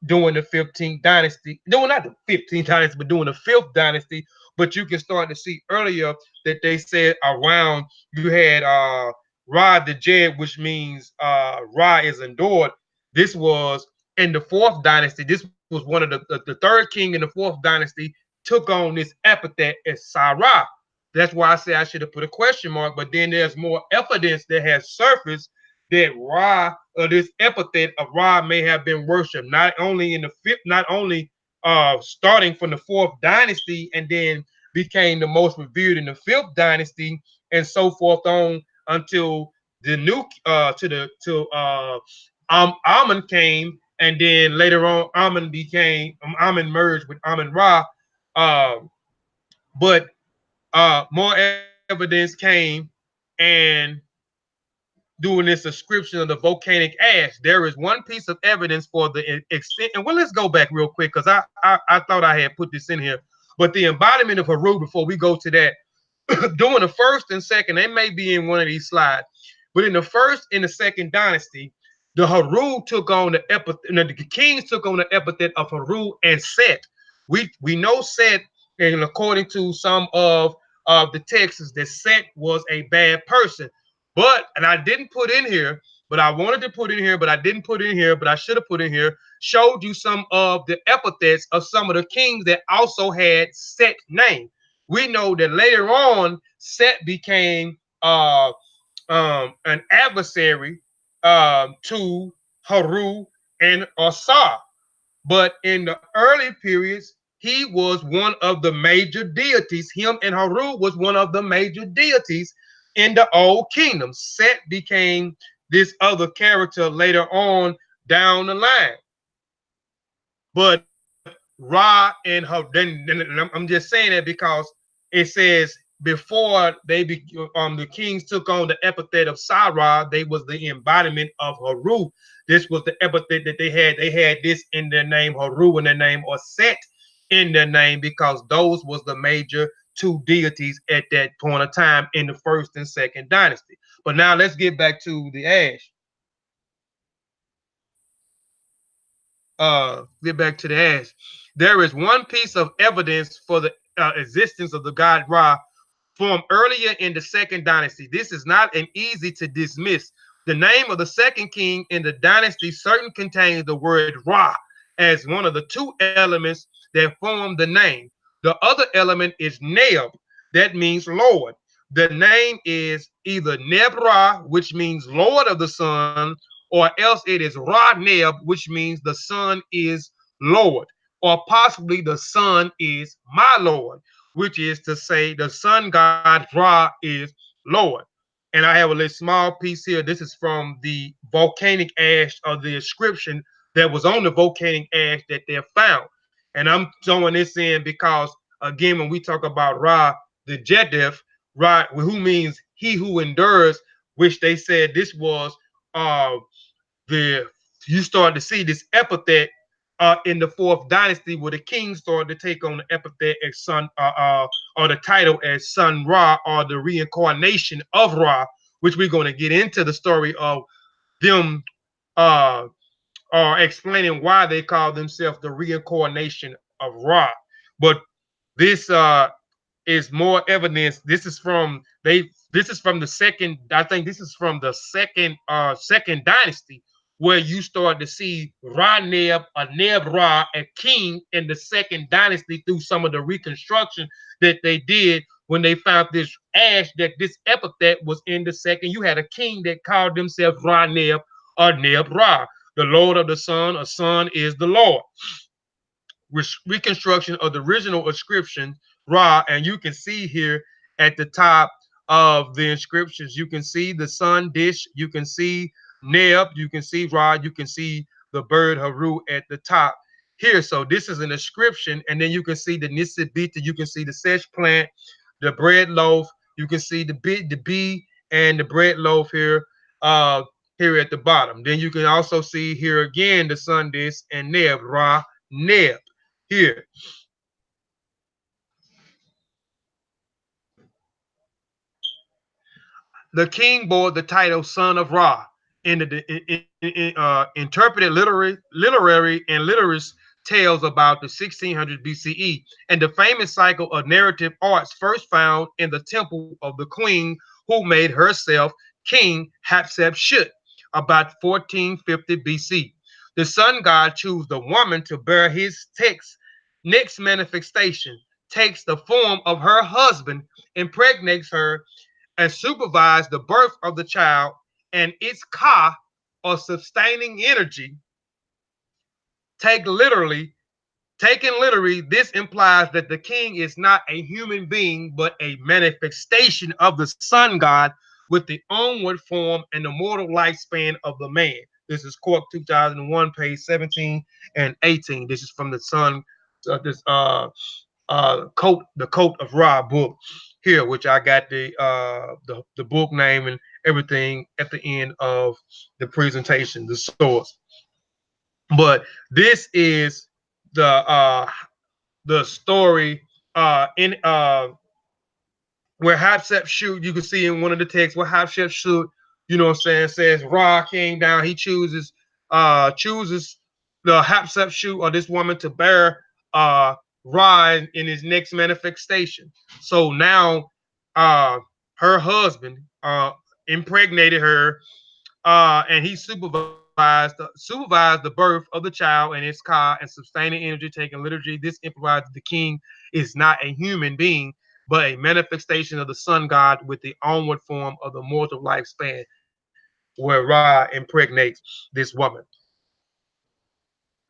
during the 15th dynasty. No, not the 15th dynasty, but during the 5th dynasty. But you can start to see earlier that they said around you had Ra the Jed, which means Ra is endured. This was in the 4th dynasty. This was one of the third king in the 4th dynasty took on this epithet as Sarah. That's why I say I should have put a question mark. But then there's more evidence that has surfaced that Ra, or this epithet of Ra, may have been worshipped not only in the fifth, not only starting from the 4th dynasty, and then became the most revered in the 5th dynasty, and so forth on until the new Amun came, and then later on Amun merged with Amun Ra. Uh, but more evidence came, and doing this description of the volcanic ash, there is one piece of evidence for the extent. And well, let's go back real quick because I thought I had put this in here. But the embodiment of Haru, before we go to that, during the 1st and 2nd, they may be in one of these slides, but in the 1st and the 2nd dynasty, the Haru took on the epithet, the kings took on the epithet of Haru and Set. We know Set, and according to some of the texts, that Set was a bad person. But, and I didn't put in here, but I wanted to put in here, but I didn't put in here, but I should have put in here, showed you some of the epithets of some of the kings that also had Set name. We know that later on, Set became an adversary to Haru and Asa. But in the early periods, he was one of the major deities. Him and Haru was one of the major deities in the old kingdom. Set became this other character later on down the line. But Ra and her, then I'm just saying that because it says before the kings took on the epithet of Sarah, they was the embodiment of Haru. This was the epithet that they had. They had this in their name, Haru in their name, or Set in their name, because those was the major two deities at that point of time in the 1st and 2nd dynasty. But now let's get back to the ash. Get back to the ash. There is one piece of evidence for the existence of the god Ra from earlier in the 2nd dynasty. This is not an easy to dismiss. The name of the 2nd king in the dynasty certainly contains the word Ra as one of the two elements that form the name. The other element is Neb, that means Lord. The name is either Neb-Ra, which means Lord of the Sun, or else it is Ra-Neb, which means the Sun is Lord, or possibly the Sun is my Lord, which is to say the sun god Ra is Lord. And I have a little small piece here. This is from the volcanic ash of the inscription that was on the volcanic ash that they found. And I'm throwing this in because, again, when we talk about Ra, the Jedef, Ra, who means he who endures, which they said this was uh, the you start to see this epithet in the fourth dynasty where the king started to take on the epithet as son or the title as Sun Ra or the reincarnation of Ra, which we're going to get into the story of them uh or explaining why they call themselves the reincarnation of Ra. But this is more evidence. This is from the second, I think this is from the second dynasty, where you start to see Ra Neb, a Neb Ra, a king in the second dynasty through some of the reconstruction that they did when they found this ash that this epithet was in the second. You had a king that called himself Ra Neb or Neb Ra, the Lord of the Sun. A son is the Lord. Reconstruction of the original inscription Ra, and you can see here at the top of the inscriptions, you can see the sun dish, you can see Neb, you can see Ra, you can see the bird Haru at the top here. So this is an inscription, and then you can see the Nisibita, you can see the sesh plant, the bread loaf, you can see the bee, and the bread loaf here. Here at the bottom. Then you can also see here again the sun dish and Neb, Ra, Neb here. The king bore the title Son of Ra in the interpreted literary and literist tales about the 1600 BCE, and the famous cycle of narrative arts first found in the temple of the queen who made herself King Hatshepsut about 1450 BC. The sun god chose the woman to bear his text. Next manifestation takes the form of her husband, impregnates her, and supervise the birth of the child and its ka or sustaining energy. Take literally, Taken literally, this implies that the king is not a human being, but a manifestation of the sun god with the onward form and the mortal lifespan of the man. This is Cork 2001, page 17 and 18. This is from the Sun, this the Coat of Ra book here, which I got the book name and everything at the end of the presentation, the source. But this is the story in where Hatshepsut, you can see in one of the texts where Hatshepsut, you know what I'm saying, says Ra came down, he chooses the Hatshepsut or this woman to bear Ra in his next manifestation. So now her husband impregnated her and he supervised the birth of the child and its ka and sustaining energy taking liturgy. This implies that the king is not a human being, but a manifestation of the sun god with the onward form of the mortal lifespan, where Ra impregnates this woman.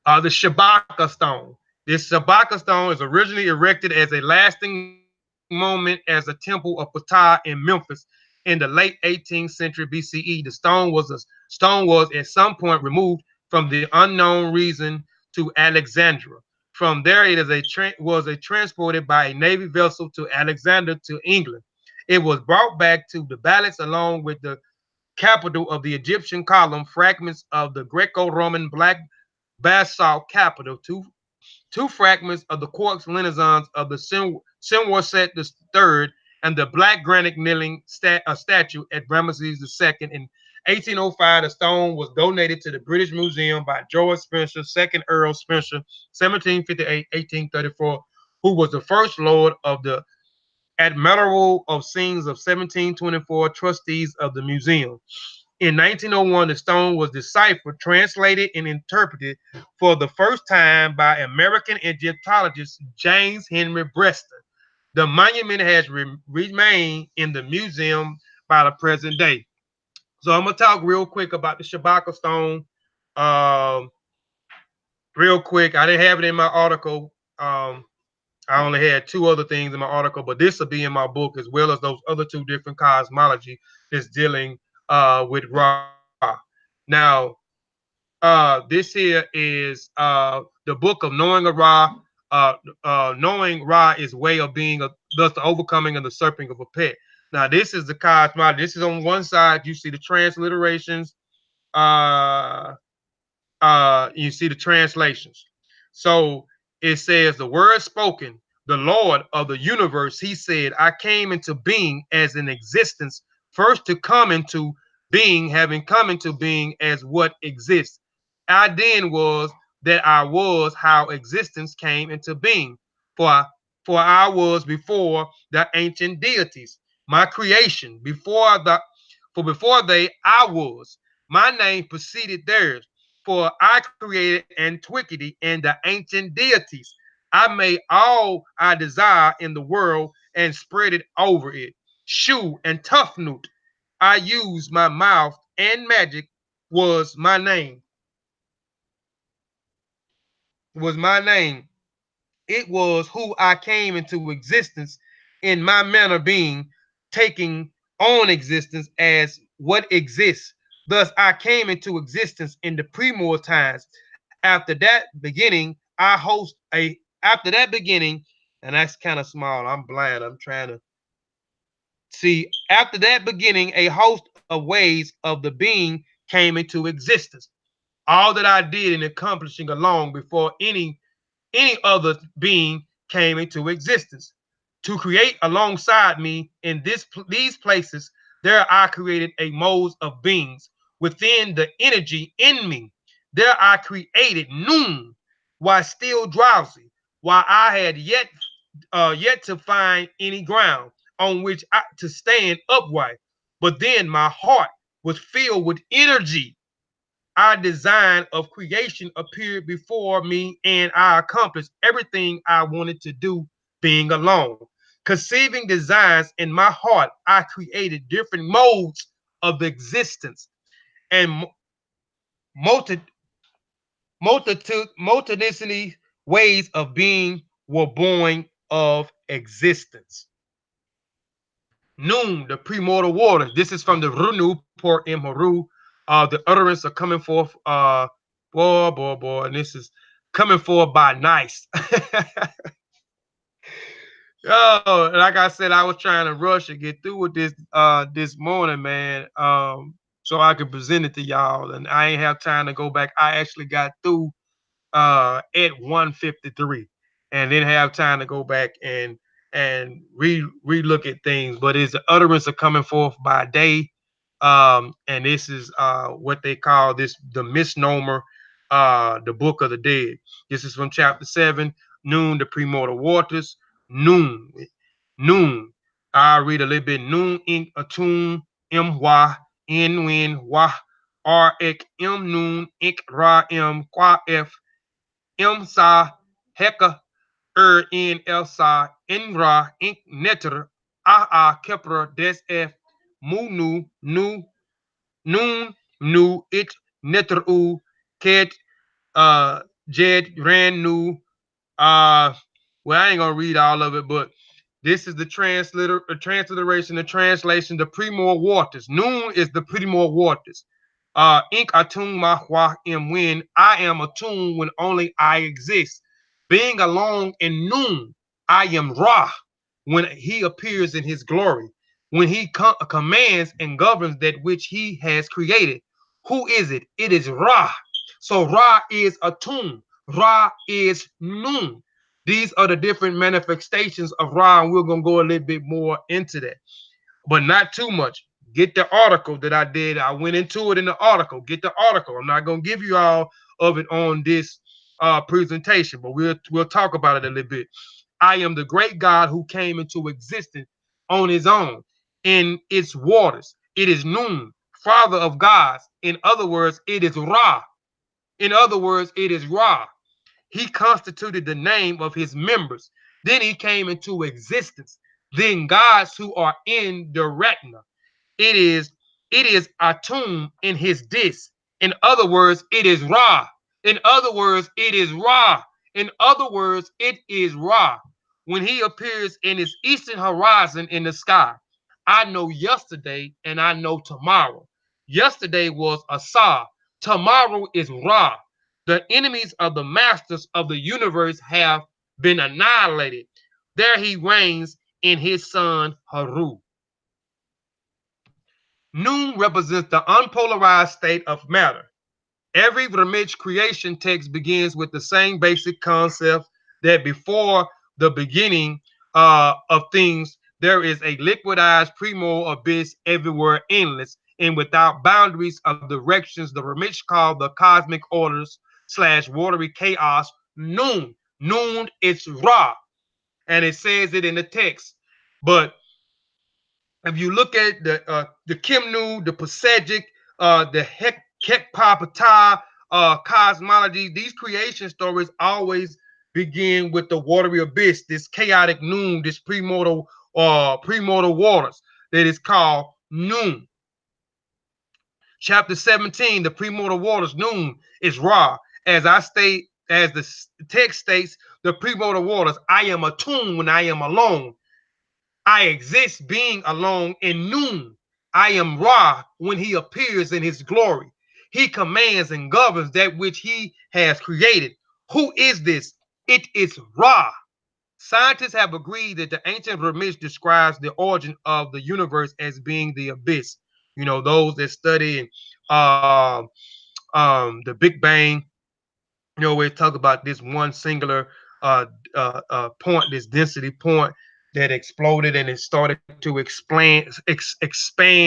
The Shabaka stone. This Shabaka stone is originally erected as a lasting moment as a temple of Ptah in Memphis in the late 18th century BCE. The stone was at some point removed from the unknown reason to Alexandria. From there, it is was transported by a navy vessel to Alexander to England. It was brought back to the Balance along with the capital of the Egyptian column, fragments of the Greco-Roman black basalt capital, two fragments of the quartz renaissance of the Senwarset III, and the black granite kneeling statue at Ramesses II. In 1805, the stone was donated to the British Museum by George Spencer, 2nd Earl Spencer, 1758-1834, who was the first Lord of the Admiral of Scenes of 1724, trustees of the museum. In 1901, the stone was deciphered, translated, and interpreted for the first time by American Egyptologist James Henry Brewster. The monument has remained in the museum by the present day. So I'm gonna talk real quick about the Shabaka stone. Um, Real quick, I didn't have it in my article. I only had two other things in my article, but this will be in my book as well as those other two different cosmology that's dealing with Ra. Now, this here is the book of knowing a Ra. Knowing Ra is way of being thus the overcoming and the serpent of a pet. Now, this is the cosmology. This is on one side. You see the transliterations. Uh, you see the translations. So it says, the word spoken, the Lord of the universe, he said, I came into being as an existence, first to come into being, having come into being as what exists. I then was that I was how existence came into being. For, for I was before the ancient deities, my creation, before they, I was. My name preceded theirs, for I created antiquity and the ancient deities. I made all I desire in the world and spread it over it. Shu and Tufnut, I used my mouth, and magic was my name. Was my name. It was who I came into existence in my manner being, taking on existence as what exists. Thus, I came into existence in the primordial times. After that beginning, I host a after that beginning, and that's kind of small. I'm blind. I'm trying to see. After that beginning, a host of ways of the being came into existence. All that I did in accomplishing along before any other being came into existence. To create alongside me in these places, there I created a mode of beings within the energy in me. There I created noon while still drowsy, while I had yet to find any ground on which to stand upright. But then my heart was filled with energy. Our design of creation appeared before me, and I accomplished everything I wanted to do being alone. Conceiving designs in my heart, I created different modes of existence, and multi, multiplicity ways of being were born of existence. Noon, the primordial waters. This is from the Runu Port in Haru. The utterance are coming forth. Boy, and this is coming forth by nice. Oh, like I said, I was trying to rush and get through with this morning, man. So I could present it to y'all, and I ain't have time to go back. I actually got through at 153 and then have time to go back and re-look at things. But it's the utterance of coming forth by day. And this is what they call this the misnomer, the book of the dead. This is from chapter 7, noon, the primordial waters, noon, noon. I read a little bit. Noon ink atun my in win wa r ek m noon ink ra m qua f M sa heka in elsa inra ink netter a kepra des f munu nu nun nu it netter u ket jed ran nu uh well, I ain't gonna read all of it, but this is the transliteration, the translation, the primordial waters. Noon is the primordial waters. Ink atun mahwa im when I am attuned when only I exist. Being alone in noon, I am Ra when he appears in his glory. When he commands and governs that which he has created. Who is it? It is Ra. So Ra is attuned. Ra is noon. These are the different manifestations of Ra, and we're going to go a little bit more into that, but not too much. Get the article that I did. I went into it in the article. Get the article. I'm not going to give you all of it on this presentation, but we'll talk about it a little bit. I am the great God who came into existence on his own in its waters. It is noon, father of gods. In other words, it is Ra. In other words, it is Ra. He constituted the name of his members. Then he came into existence. Then gods who are in the retina. It is Atum in his disk. In other words, it is Ra. In other words, it is Ra. In other words, it is Ra. When he appears in his eastern horizon in the sky, I know yesterday and I know tomorrow. Yesterday was Asa. Tomorrow is Ra. The enemies of the masters of the universe have been annihilated. There he reigns in his son Haru. Noon represents the unpolarized state of matter. Every Ramich creation text begins with the same basic concept that before the beginning of things, there is a liquidized primordial abyss everywhere, endless and without boundaries of directions. The Ramich called the cosmic orders / watery chaos Noon. Noon is Ra, and it says it in the text. But if you look at the Kimnu, the Pasegic, the Hekpapata, Cosmology, these creation stories always begin with the watery abyss, this chaotic noon, this premortal waters that is called noon. Chapter 17, the premortal waters, noon, is Ra. As the text states, the premortal waters, I am attuned when I am alone. I exist being alone in noon. I am Ra when he appears in his glory. He commands and governs that which he has created. Who is this? It is Ra. Scientists have agreed that the ancient Ramish describes the origin of the universe as being the abyss. You know, those that study the Big Bang, you know, we talk about this one singular point, this density point that exploded and it started to expand,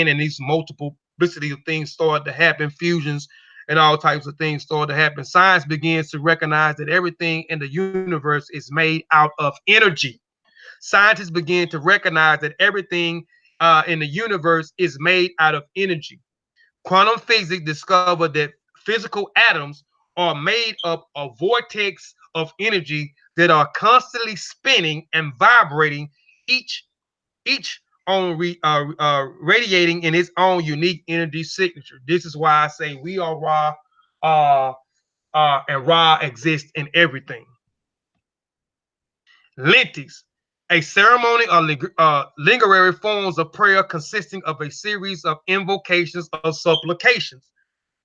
and these multiplicity of things started to happen, fusions and all types of things started to happen. Science begins to recognize that everything in the universe is made out of energy. Scientists begin to recognize that everything in the universe is made out of energy. Quantum physics discovered that physical atoms are made up of vortex of energy that are constantly spinning and vibrating, each radiating in its own unique energy signature. This is why I say we are Ra, and Ra exists in everything. Lentis, a ceremony of lingering forms of prayer consisting of a series of invocations of supplications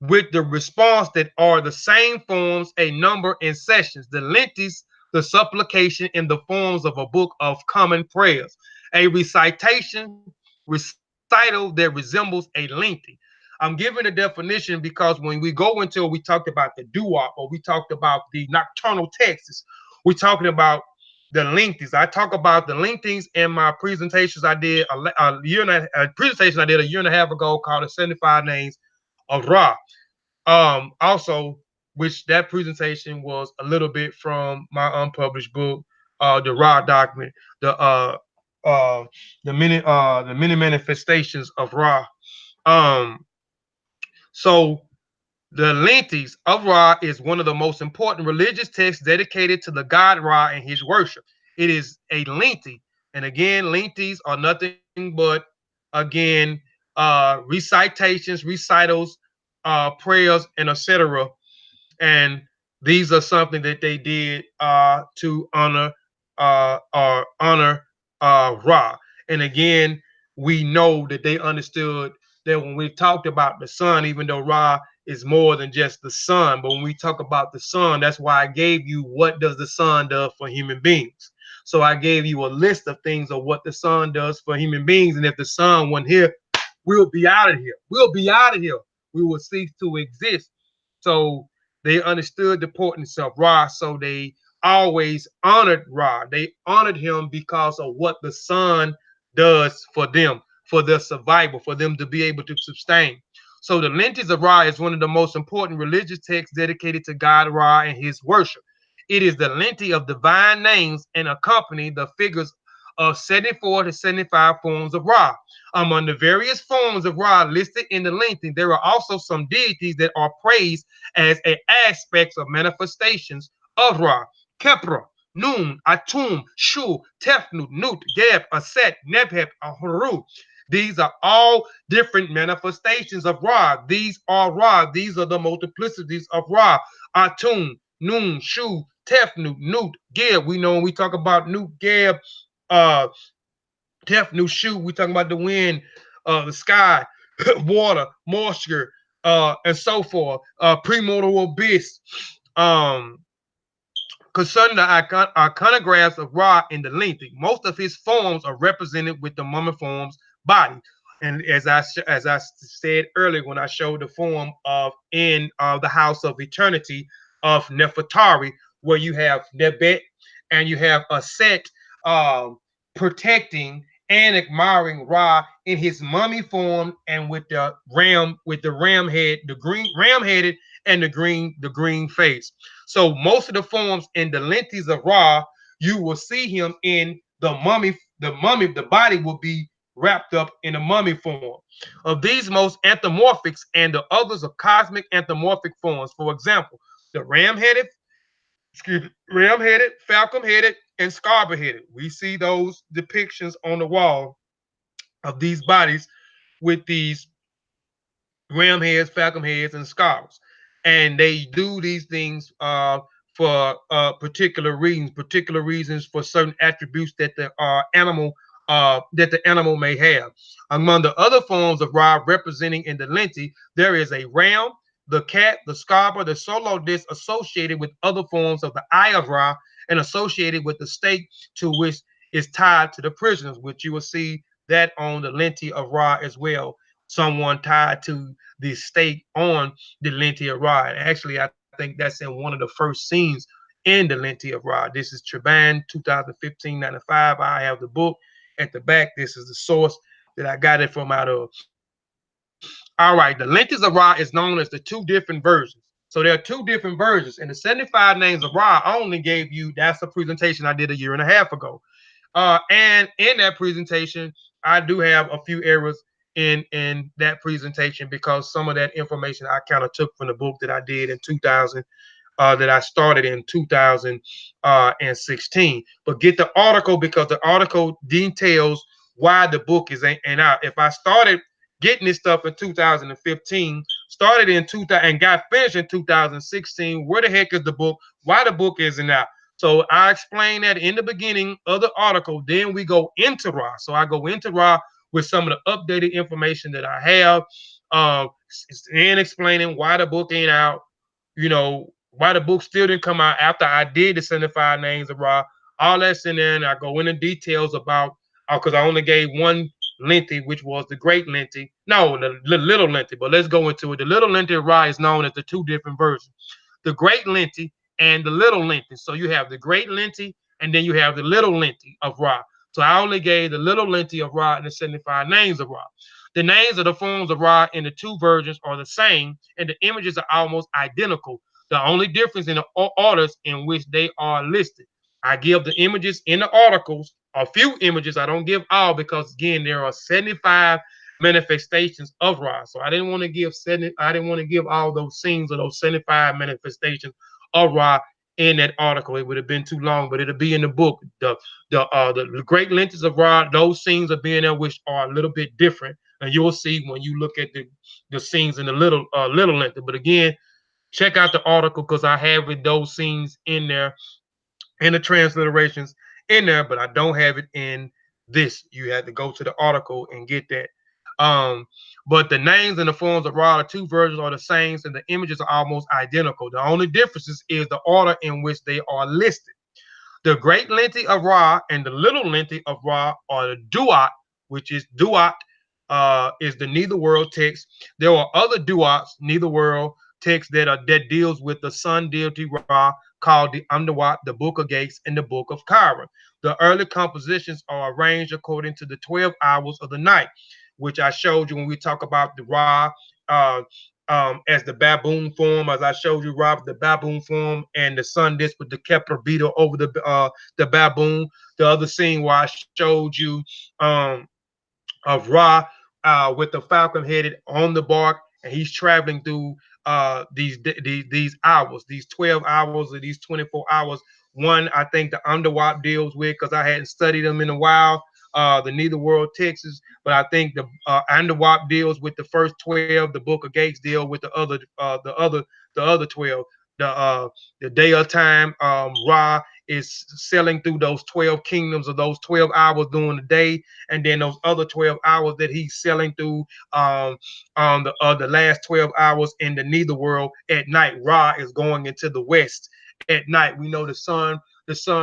with the response that are the same forms, a number, and sessions. The lentis, the supplication in the forms of a book of common prayers, a recital that resembles a lengthy. I'm giving a definition because when we go into, we talked about the doo-wop, or we talked about the nocturnal texts, we're talking about the lengthies. I talk about the lengthies in my presentations I did a presentation I did a year and a half ago called the 75 Names of Ra. Also, which that presentation was a little bit from my unpublished book, the Ra document, uh the many manifestations of Ra. Um, so the Lentis of Ra is one of the most important religious texts dedicated to the god Ra and his worship. It is a lengthy, and again, lentis are nothing but again recitations, recitals, prayers, and etc. And these are something that they did to honor Ra. And again, we know that they understood that when we talked about the sun, even though Ra is more than just the sun, but when we talk about the sun, that's why I gave you what does the sun do for human beings. So I gave you a list of things of what the sun does for human beings, and if the sun wasn't here, we'll be out of here. We'll be out of here. We will cease to exist. So they understood the importance of Ra, so they always honored Ra. They honored him because of what the sun does for them, for their survival, for them to be able to sustain. So the Lentis of Ra is one of the most important religious texts dedicated to God Ra and his worship. It is the Lenti of divine names and accompany the figures of 74 to 75 forms of Ra. Among the various forms of Ra listed in the lengthy, there are also some deities that are praised as aspects of manifestations of Ra. Kepra, Nun, Atum, Shu, Tefnut, Nut, Geb, Aset, Nebheb, Ahuru. These are all different manifestations of Ra. These are Ra. These are the multiplicities of Ra. Atum, Nun, Shu, Tefnut, Nut, Geb. We know when we talk about Nut, Geb, uh, Tefnut, Shu, we talking about the wind, the sky, water, moisture, and so forth. Primordial abyss. Um, Concerning the iconographs of Ra in the lengthy, most of his forms are represented with the mummiform's body. And as I said earlier, when I showed the form of in the house of eternity of Nefertari, where you have Nebet and you have a set protecting and admiring Ra in his mummy form and with the ram head, the green ram headed and the green face. So most of the forms in the lenses of Ra, you will see him in the mummy. The body will be wrapped up in a mummy form. Of these, most anthropomorphics and the others are cosmic anthropomorphic forms. For example, the ram-headed, falcon-headed, and scarber-headed. We see those depictions on the wall of these bodies with these ram heads, falcon heads, and skulls. And they do these things for particular reasons for certain attributes that the animal may have. Among the other forms of Ra representing in the Lenti, there is a ram, the cat, the scarber, the solo disc associated with other forms of the Eye of Ra and associated with the stake to which is tied to the prisoners, which you will see that on the Lenti of Ra as well. Someone tied to the stake on the Lentia Rod. Actually, I think that's in one of the first scenes in the Lentia Rod. This is Treban 2015-95. I have the book at the back. This is the source that I got it from out of. All right, the Lentis of Ra is known as the two different versions. So there are two different versions. And the 75 names of Ra, I only gave you, that's a presentation I did a year and a half ago. And in that presentation, I do have a few errors in that presentation because some of that information I kind of took from the book that I did in 2000, that I started in 2016. But get the article because the article details why the book is ain't out. If I started getting this stuff in 2015, started in 2000 and got finished in 2016, where the heck is the book? Why the book isn't out? So I explain that in the beginning of the article. Then we go into Ra. So I go into Ra with some of the updated information that I have, and explaining why the book ain't out, why the book still didn't come out after I did the 75 names of Ra. All that's in there, and I go into details about, because I only gave one Lenti, which was the Great Lenti. No, the Little Lenti, but let's go into it. The Little Lenti of Ra is known as the two different versions. The Great Lenti and the Little Lenti. So you have the Great Lenti, and then you have the Little Lenti of Ra. So I only gave the Little Lenti of Ra and the 75 names of Ra. The names of the forms of Ra in the two versions are the same, and the images are almost identical. The only difference in the orders in which they are listed. I give the images in the articles, a few images. I don't give all because again, there are 75 manifestations of Ra. So I didn't want to give all those scenes or those 75 manifestations of Ra in that article. It would have been too long, but it'll be in the book. The great lenses of Ra, those scenes are being there, which are a little bit different, and you'll see when you look at the scenes in the little length. But again, check out the article because I have those scenes in there and the transliterations in there, but I don't have it in this. You had to go to the article and get that. But the names and the forms of Ra, the two versions are the same, and the images are almost identical. The only differences is the order in which they are listed. The Great Lenti of Ra and the Little Lenti of Ra are the Duat, which is Duat, is the neither world text. There are other Duats, neither world text that deals with the sun deity Ra, called the Underwat, the Book of Gates, and the Book of Chiron. The early compositions are arranged according to the 12 hours of the night, which I showed you when we talk about the Ra, as the baboon form, as I showed you, Rob, the baboon form, and the sun disk with the Kepler beetle over the baboon. The other scene where I showed you of Ra with the falcon headed on the bark, and he's traveling through these hours, these 12 hours or these 24 hours. One, I think the Underwap deals with, because I hadn't studied them in a while, the Neither World Texas, but I think the Underwap deals with the first 12. The Book of Gates deal with the other 12. The the day of time, Ra is selling through those 12 kingdoms of those 12 hours during the day, and then those other 12 hours that he's selling through the last 12 hours in the Neither World at night. Ra is going into the west at night. We know the sun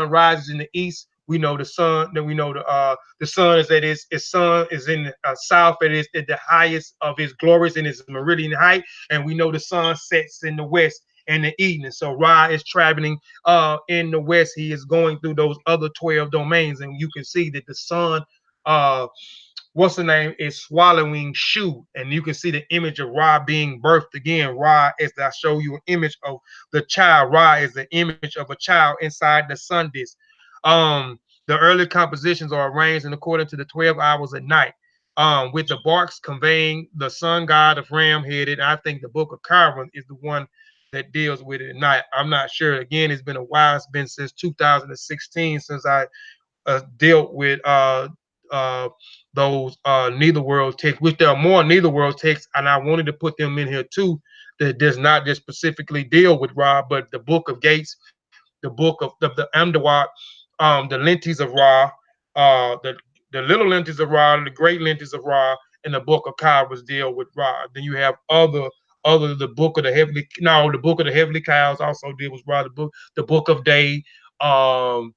rises in the east. We know the sun. Then we know the sun is at its sun is in the south. It is at the highest of its glories in its meridian height, and we know the sun sets in the west in the evening. So Ra is traveling in the west. He is going through those other 12 domains, and you can see that the sun uh what's the name is swallowing Shu, and you can see the image of Ra being birthed again. Ra, as I show you an image of the child, Ra is the image of a child inside the sun disk. The early compositions are arranged in according to the 12 hours at night, with the barks conveying the sun god of ram headed. I think the book of Chiron is the one that deals with it at night. I'm not sure. Again, it's been a while. It's been since 2016 since I dealt with uh, those Neither World texts, which there are more Neither World texts, and I wanted to put them in here too. That does not just specifically deal with Ra, but the Book of Gates, the Book of the Amdawat, the Lentis of Ra, the little lentis of Ra, the great lentis of Ra, and the Book of Kairos deal with Ra. Then you have other the Book of the Heavenly, no, the Book of the Heavenly Cows also deals with Ra. The Book of Day, um,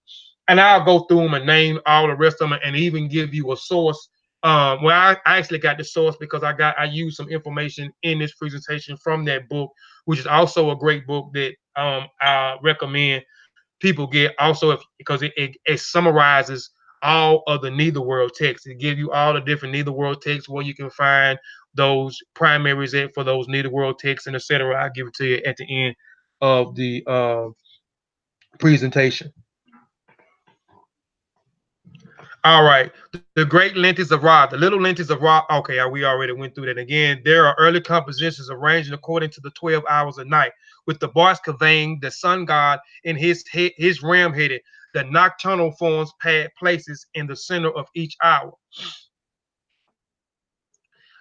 and I'll go through them and name all the rest of them and even give you a source. Well, I actually got the source because I used some information in this presentation from that book, which is also a great book that I recommend people get. Also, because it summarizes all of the Neither World texts. It gives you all the different Neither World texts where you can find those primaries at for those Neither World texts and etc. I'll give it to you at the end of the presentation. All right. The great lentis of Ra, the little lentis of Ra. Okay, we already went through that. Again, there are early compositions arranged according to the 12 hours a night, with the bars conveying the sun god in his ram headed. The nocturnal forms pad places in the center of each hour.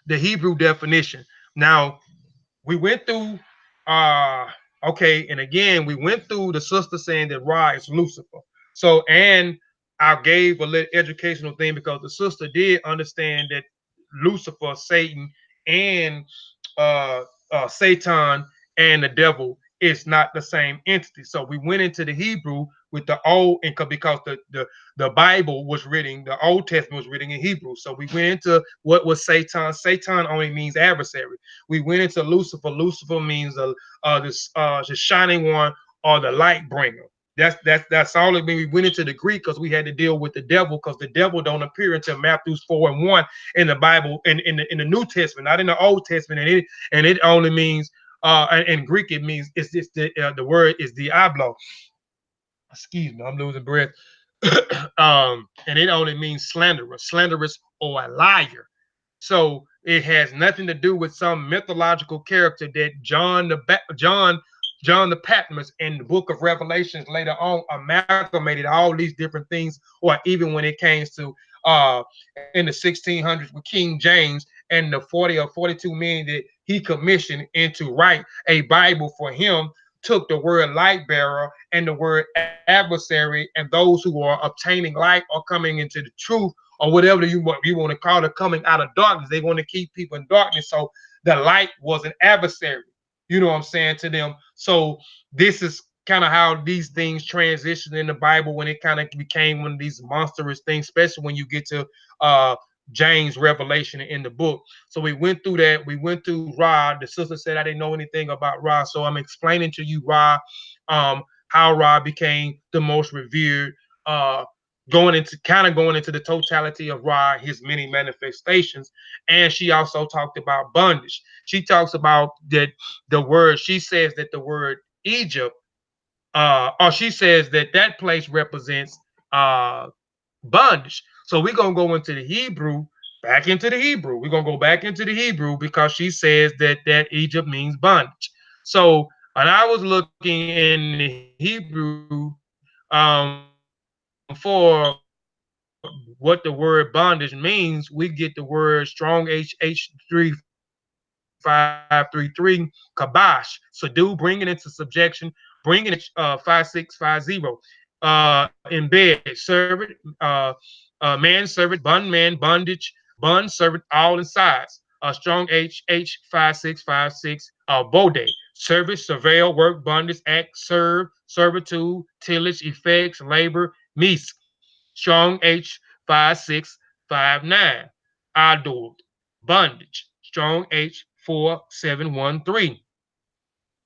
The Hebrew definition. Now, we went through okay, and again we went through the sister saying that Ra is Lucifer. So, and I gave a little educational thing because the sister did understand that Lucifer, Satan, and Satan and the devil is not the same entity. So we went into the Hebrew with the old, and because the Bible was written, the Old Testament was written in Hebrew. So we went into what was Satan. Satan only means adversary. We went into Lucifer. Lucifer means the shining one or the light bringer. That's all it means. We went into the Greek because we had to deal with the devil, because the devil don't appear until Matthew 4:1 in the Bible, in the New Testament, not in the Old Testament, and it only means in Greek it means it's just the word is diablo. Excuse me, I'm losing breath. And it only means slanderous or a liar. So it has nothing to do with some mythological character that John the Patmos in the book of Revelations later on amalgamated all these different things, or even when it came to in the 1600s with King James and the 40 or 42 men that he commissioned into write a Bible for him, took the word light bearer and the word adversary, and those who are obtaining light or coming into the truth, or whatever you want to call it, coming out of darkness. They want to keep people in darkness. So the light was an adversary, you know what I'm saying, to them. So this is kind of how these things transitioned in the Bible, when it kind of became one of these monstrous things, especially when you get to James Revelation in the book. So we went through that. We went through Ra. The sister said I didn't know anything about Ra, so I'm explaining to you Ra, how Ra became the most revered going into the totality of Ra, his many manifestations. And she also talked about bondage. She talks about that the word, she says that the word Egypt, or she says that that place represents bondage. So we're gonna go into the Hebrew, back into the Hebrew. We're gonna go back into the Hebrew because she says that Egypt means bondage. So, and I was looking in the Hebrew for what the word bondage means. We get the word strong HH3533 kabash, subdue, bringing into subjection, bringing it 5650. Embed, servant, man, servant, bondman, bondage, bond, servant, all in size. Strong HH5656, bode, service, surveil, work, bondage, act, serve, servitude, tillage, effects, labor, meese. Strong H5659, adult, bondage. Strong H4713,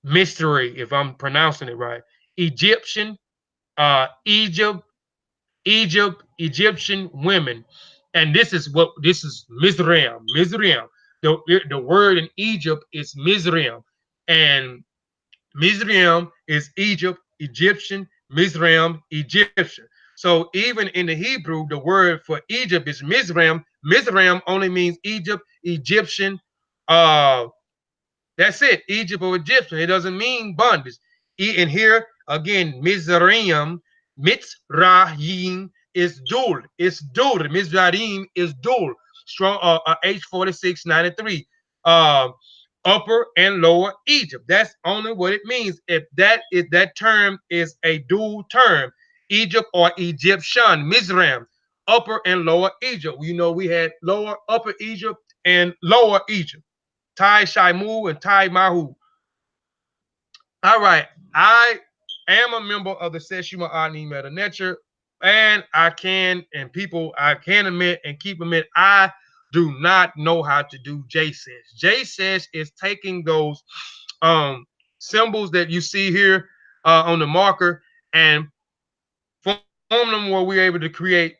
mystery, if I'm pronouncing it right. Egyptian, Egypt, Egyptian women. And this is Mizraim. Mizraim. The word in Egypt is Mizraim. And Mizraim is Egypt, Egyptian, Mizraim, Egyptian. So even in the Hebrew, the word for Egypt is Mizraim. Mizraim only means Egypt, Egyptian. That's it, Egypt or Egyptian. It doesn't mean bondage. And here again, Mizraim, Mitzrayim is dual. It's dual. Mizraim is dual. Strong H4693. Upper and lower Egypt. That's only what it means. If that term is a dual term, Egypt or Egyptian, Mizraim, upper and lower Egypt. You know, we had lower, upper Egypt and lower Egypt. Tai Shaimu and Tai Mahu. All right. I am a member of the Seshima Ani Meta Nature, and I can admit and keep admit, I do not know how to do JSES. JSES is taking those symbols that you see here on the marker and form them where we're able to create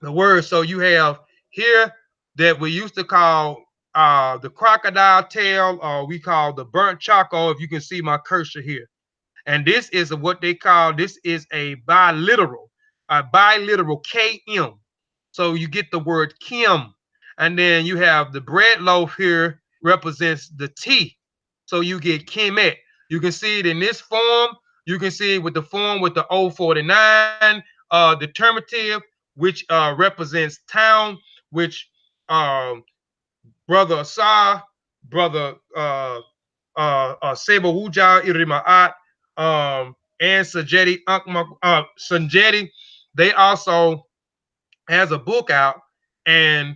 the words. So you have here that we used to call the crocodile tail, or we call the burnt charcoal, if you can see my cursor here. And this is what they call, this is a biliteral KM. So you get the word Kim. And then you have the bread loaf here represents the T. So you get Kemet. You can see it in this form. You can see it with the form with the O49 determinative, which represents town, which um, brother Asar, brother Seba Wuja Irimaat, and Sanjeti, they also has a book out, and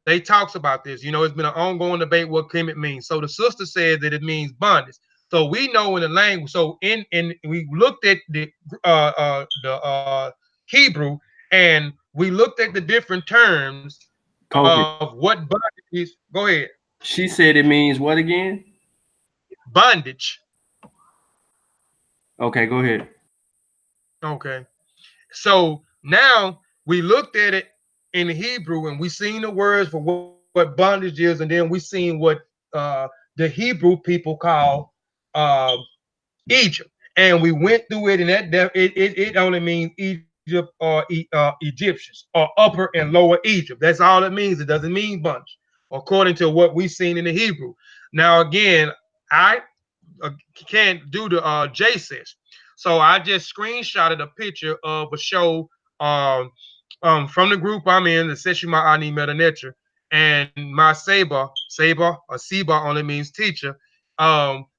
they talks about this. You know, it's been an ongoing debate what Kemet means. So the sister said that it means bondage. So we know in the language. So in we looked at the Hebrew, and we looked at the different terms Kobe. of what bondage is. Go ahead. She said it means what again? Bondage. Okay, go ahead. Okay. So now we looked at it in Hebrew, and we seen the words for what bondage is, and then we seen what the Hebrew people call uh, Egypt, and we went through it, and it only means Egypt or Egyptians, or upper and lower Egypt. That's all it means. It doesn't mean bunch, according to what we seen in the Hebrew. Now again, I uh, can't do the JSIS. So I just screenshotted a picture of a show from the group I'm in, the Seshima Ani Meta Nature, and my Seba only means teacher,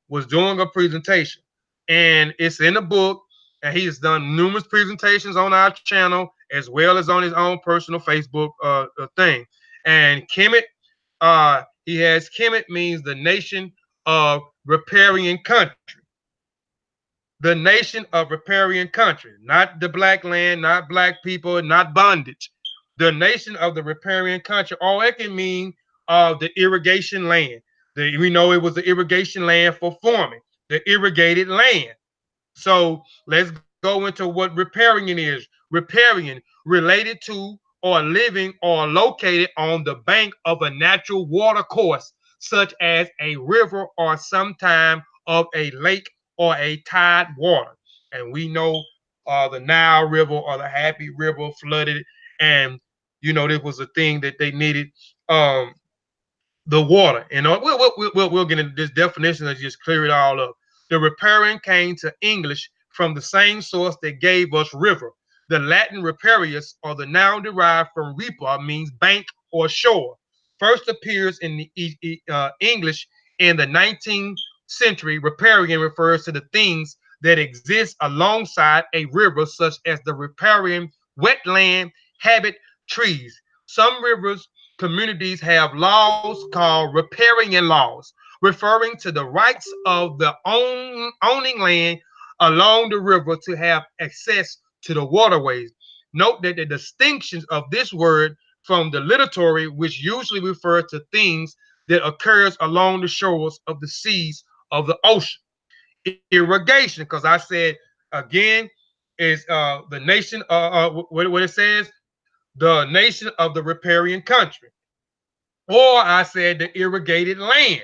was doing a presentation. And it's in the book, and he has done numerous presentations on our channel as well as on his own personal Facebook thing. And Kemet, he has Kemet means the nation of riparian country. The nation of riparian country, not the black land, not black people, not bondage. The nation of the riparian country, or it can mean the irrigation land. We know it was the irrigation land for farming, the irrigated land. So let's go into what riparian is. riparian, related to or living or located on the bank of a natural water course, such as a river or sometime of a lake or a tide water. And we know the Nile River or the Happy River flooded, and this was a thing that they needed. The water. And we'll get into this definition and just clear it all up. The riparian came to English from the same source that gave us river. The Latin riparius, or the noun derived from ripa, means bank or shore. First appears in the English in the 19th century. Riparian refers to the things that exist alongside a river, such as the riparian wetland habit trees. Some rivers communities have laws called riparian laws, referring to the rights of the owning land along the river to have access to the waterways. Note that the distinctions of this word from the literary, which usually refer to things that occurs along the shores of the seas of the ocean. Irrigation, because I said again, is the nation, what it says, the nation of the riparian country. Or I said the irrigated land.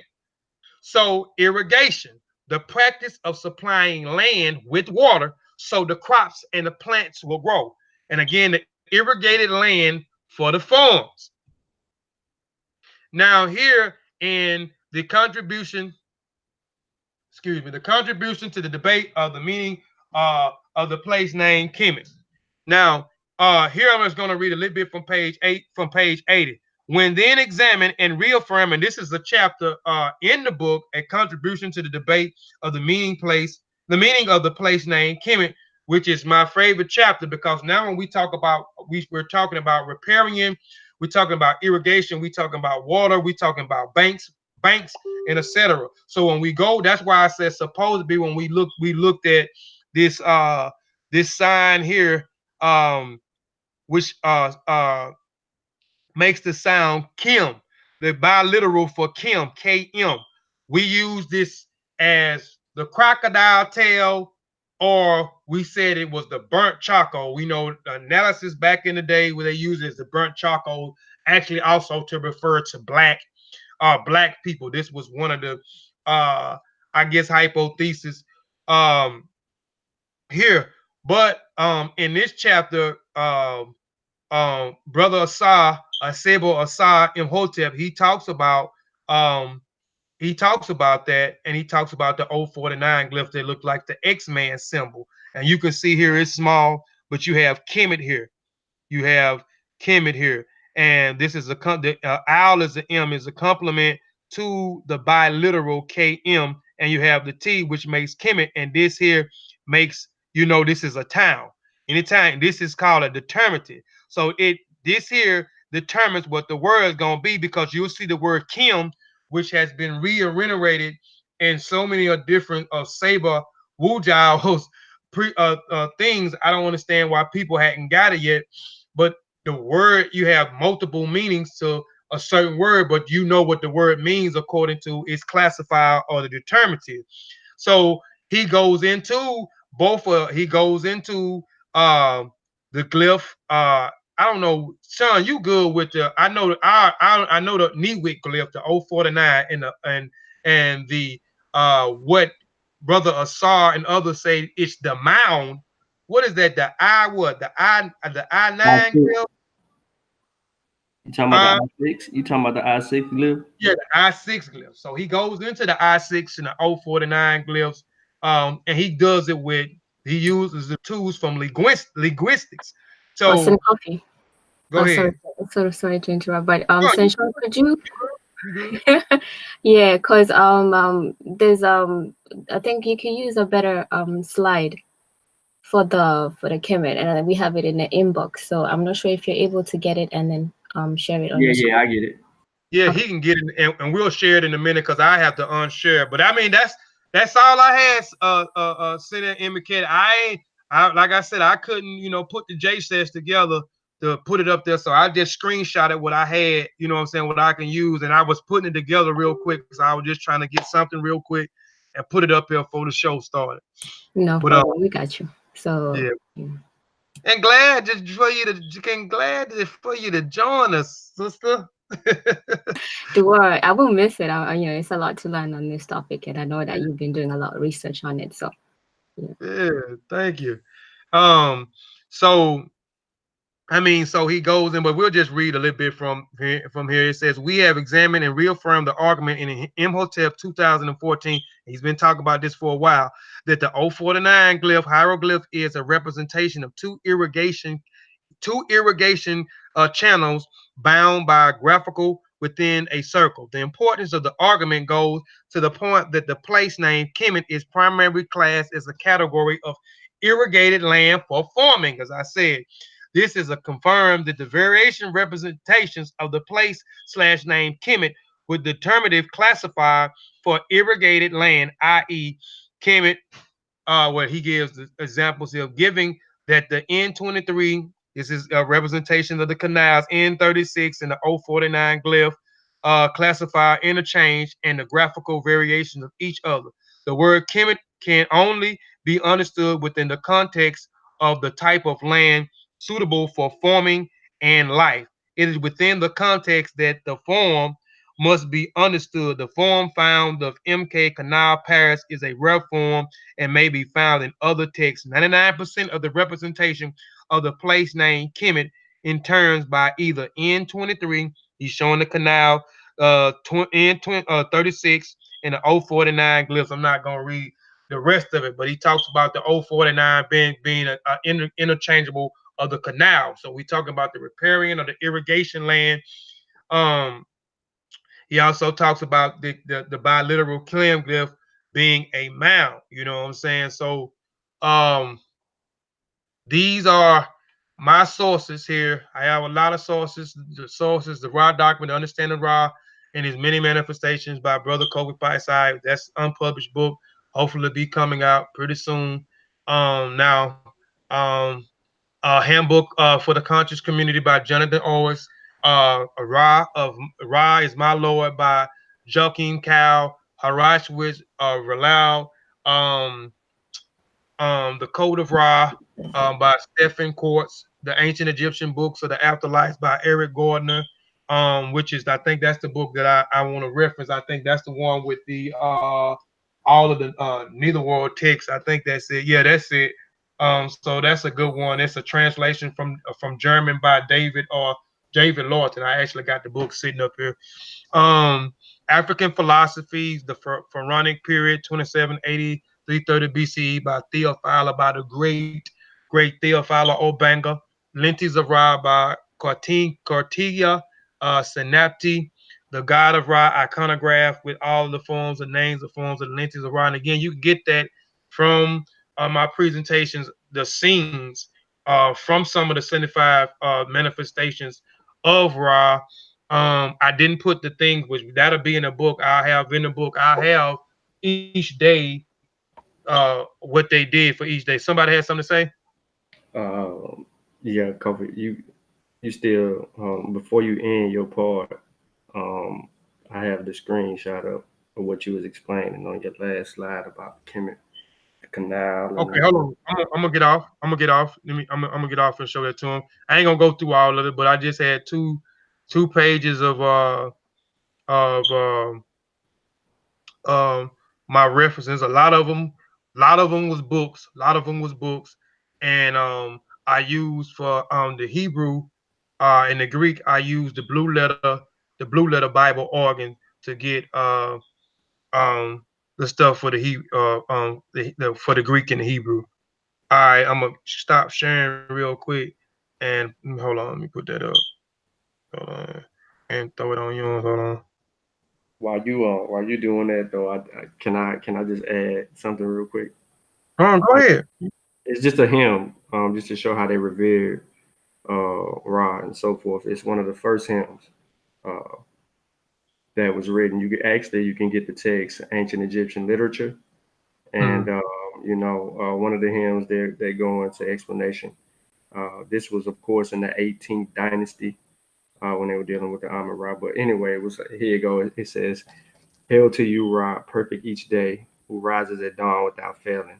So irrigation, the practice of supplying land with water so the crops and the plants will grow. And again, the irrigated land for the farms. Now here in the contribution, the contribution to the debate of the meaning of the place name Kemet. Now, here I'm just going to read a little bit from page 80. When then examined and reaffirmed, and this is a chapter in the book, a contribution to the debate of the meaning of the place name Kemet, which is my favorite chapter, because now when we talk about, we're talking about riparian, we're talking about irrigation, we're talking about water, we're talking about banks, and etc. So when we go, that's why I said supposed to be, when we looked at this this sign here, which makes the sound Kim, the biliteral for Kim, KM. We use this as the crocodile tail, or we said it was the burnt charcoal. We know the analysis back in the day where they used it as the burnt charcoal, actually also to refer to black people. This was one of the I guess hypothesis here. But in this chapter, Brother Sebo Asar Imhotep, he talks about that, and he talks about the 049 glyph that look like the X-Man symbol. And you can see here it's small, but you have Kemet here. You have Kemet here. And this is the owl is the M, is a complement to the biliteral KM, and you have the T, which makes Kemet, and this here makes, this is a town. Anytime, this is called a determinative. So this here determines what the word is going to be, because you'll see the word Kim, which has been reiterated in so many different Saber Wujiaos things. I don't understand why people hadn't got it yet, but the word, you have multiple meanings to a certain word, but you know what the word means according to its classifier or the determinative. So he goes into he goes into the glyph. I don't know, Sean, you good with the, I know the Newick glyph, the 049, and the what Brother Asar and others say it's the mound. What is that? The I9 glyph? You talking about the I6? You talking about the I6 glyph? Yeah, the I6 glyph. So he goes into the I6 and the 049 glyphs, and he uses the tools from linguistics. So Coffee. Go ahead. Sorry to interrupt, but Sensual, could you? Yeah, because there's I think you can use a better slide for the Kemet, and we have it in the inbox. So I'm not sure if you're able to get it and then share it on the screen. Yeah, I get it. Yeah, okay. He can get it, and we'll share it in a minute because I have to unshare. But I mean, that's all I had. Senator indicated I like I said, I couldn't put the J sets together to put it up there, so I just screenshotted what I had. You know what I'm saying? What I can use, and I was putting it together real quick because I was just trying to get something real quick and put it up here before the show started. No problem. We got you. So yeah. And glad just for you to join us, sister. Don't worry, I will miss it. You know, it's a lot to learn on this topic, and I know that you've been doing a lot of research on it. So, yeah. Yeah, thank you. So I mean, so he goes in, but we'll just read a little bit from here. From here, it says, "We have examined and reaffirmed the argument in Imhotep 2014. He's been talking about this for a while. That the 049 glyph hieroglyph is a representation of two irrigation channels bound by a graphical within a circle. The importance of the argument goes to the point that the place name Kemet is primarily classed as a category of irrigated land for farming, as I said. This is a confirmed that the variation representations of the place slash name Kemet with determinative classifier for irrigated land, i.e., Kemet, where he gives the examples of giving that the N23, this is a representation of the canals, N36 and the 049 glyph, classify interchange and the graphical variations of each other. The word Kemet can only be understood within the context of the type of land suitable for farming and life. It is within the context that the form must be understood. The form found of MK Canal Paris is a rare form and may be found in other texts. 99% of the representation of the place name Kemet in terms by either N23, he's showing the canal, N36, and the 049 glyphs. I'm not going to read the rest of it, but he talks about the 049 being interchangeable of the canal. So we talking about the riparian or the irrigation land. Um, he also talks about the biliteral clam glyph being a mound. You know what I'm saying? So um, these are my sources here. I have a lot of sources. The sources, the Ra document, the Understanding Ra, and his many manifestations by Brother Kobe Paisai. That's unpublished book. Hopefully, it'll be coming out pretty soon. Now, handbook for the conscious community by Jonathan Owens. Ra is my Lord by Joaquin Cow. Harashwitz Ralau. Um, the Code of Ra by Stephen Quartz, the Ancient Egyptian Books of the Afterlife by Eric Gardner, which is, I think that's the book that I want to reference. I think that's the one with the all of the Neither World text. I think that's it. Yeah, that's it. So that's a good one. It's a translation from German by David Lawton. I actually got the book sitting up here. Um, African Philosophies, the Pharaonic Period, 2780 330 BCE by Theophila, by the great Theophila Obanga. Lentes of Ra by Cartier Senapti. The God of Ra iconograph with all the forms and names of forms of the lentes of Ra. And again, you can get that from my presentations, the scenes from some of the 75 manifestations of Ra. I didn't put the things which that'll be in the book. I have in the book. I have each day what they did for each day. Somebody had something to say? Yeah, Kofi, you still before you end your part, um, I have the screenshot of what you was explaining on your last slide about Kemet, the canal, and Okay, hold on. I'm gonna get off. I'm gonna get off. I'm gonna get off and show that to him. I ain't gonna go through all of it, but I just had two pages of um my references. A lot of them was books. A lot of them was books, and I used for the Hebrew and the Greek. I used the Blue Letter Bible organ to get um the stuff for for the Greek and the Hebrew. All right, I'm gonna stop sharing real quick, and hold on, let me put that up. Hold on, and throw it on yours. Hold on. while you doing that though, can I just add something real quick? Go I, ahead. it's just a hymn, just to show how they revered Ra and so forth. It's one of the first hymns uh, that was written. You can get the text, ancient Egyptian literature, and Mm, one of the hymns they go into explanation. This was, of course, in the 18th dynasty when they were dealing with the Amun Ra. But anyway, it was here you go. It says, "Hail to you, Ra, perfect each day, who rises at dawn without failing.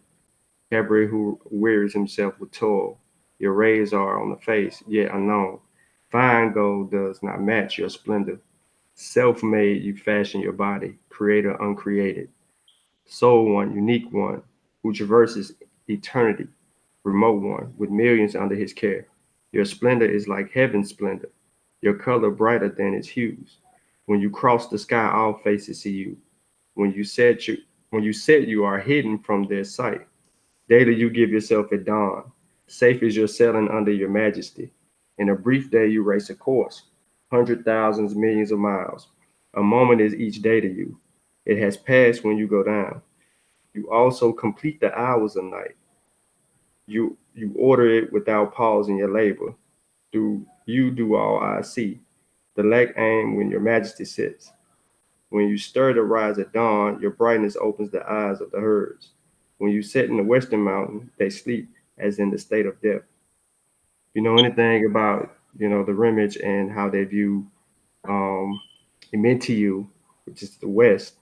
Every who wearies himself with toil. Your rays are on the face, yet unknown. Fine gold does not match your splendor. Self-made, you fashion your body, creator uncreated. Soul one, unique one, who traverses eternity, remote one, with millions under his care. Your splendor is like heaven's splendor, your color brighter than its hues. When you cross the sky, all faces see you. When you set you when you set you are hidden from their sight. Daily you give yourself at dawn. Safe is your sailing under your majesty. In a brief day you race a course, hundred thousands, millions of miles. A moment is each day to you. It has passed when you go down. You also complete the hours of night. You order it without pause in your labor. Do you do all I see? The lack aim when your majesty sits. When you stir the rise at dawn, your brightness opens the eyes of the herds. When you sit in the western mountain, they sleep as in the state of death. You know anything about, the Rimage and how they view um Ementiu, which is the west.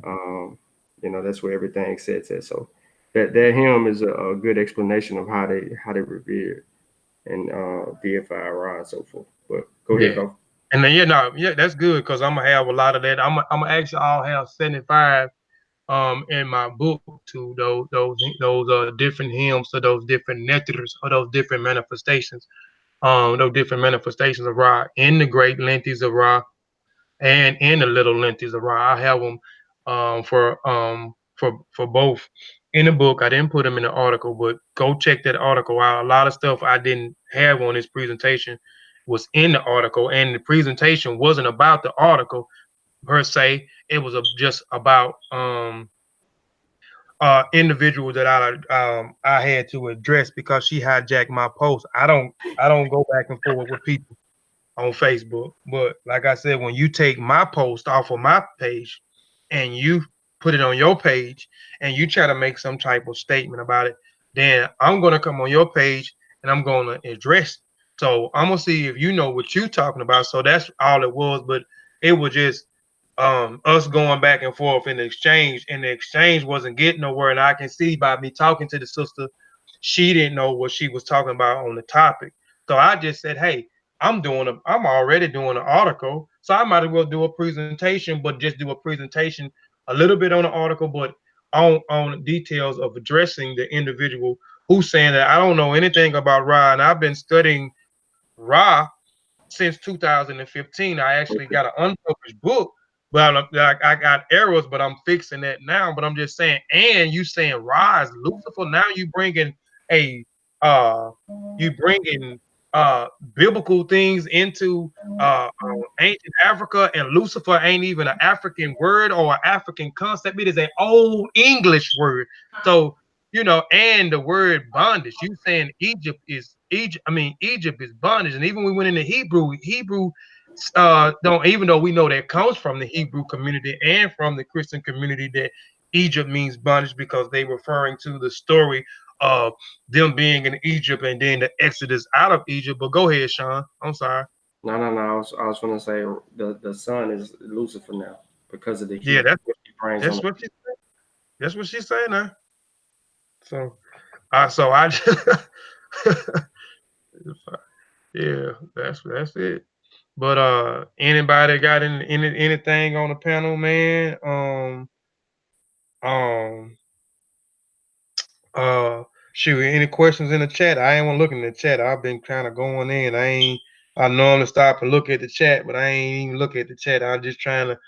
Um, that's where everything sits at. So that hymn is a good explanation of how they revere and deify Ra and so forth. But go ahead, Yeah. go. And then that's good because I'm gonna have a lot of that. I'm gonna actually all have 75 in my book to those different hymns to those different nectars or those different manifestations. Those different manifestations of Ra in the great lengths of Ra and in the little lengths of Ra. I have them for both in the book. I didn't put them in the article, but go check that article out. A lot of stuff I didn't have on this presentation was in the article, and the presentation wasn't about the article per se. It was just about individual that I had to address because she hijacked my post. I don't go back and forth with people on Facebook. But like I said, when you take my post off of my page and you put it on your page and you try to make some type of statement about it, then I'm gonna come on your page and I'm gonna address it. So I'm gonna see if you know what you're talking about. So that's all it was, but it was just us going back and forth in the exchange, and the exchange wasn't getting nowhere. And I can see by me talking to the sister, she didn't know what she was talking about on the topic. So I just said, hey, I'm already doing an article, so I might as well do a presentation, but just do a presentation a little bit on the article, but on details of addressing the individual who's saying that I don't know anything about Ra, and I've been studying Ra since 2015. I actually got an unpublished book, but I got errors, but I'm fixing that now. But I'm just saying, and you saying rise, Lucifer. Now a uh you bringing biblical things into ancient Africa, and Lucifer ain't even an African word or an African concept. It is an old English word. So and the word bondage. You saying Egypt is Egypt? I mean, Egypt is bondage, and even we went into Hebrew don't, even though we know that comes from the Hebrew community and from the Christian community, that Egypt means bondage because they referring to the story of them being in Egypt and then the Exodus out of Egypt. But go ahead, Sean. I'm sorry. No. I was gonna say the sun is Lucifer now because of the Yeah, heat he brings on that's the. what she said. That's what she's saying now. So I just yeah, that's it. But anybody got anything on the panel, man? Um, uh, shoot, any questions in the chat? I ain't want to look in the chat. I've been kind of going in. I normally stop and look at the chat, but I ain't even look at the chat. I'm just trying to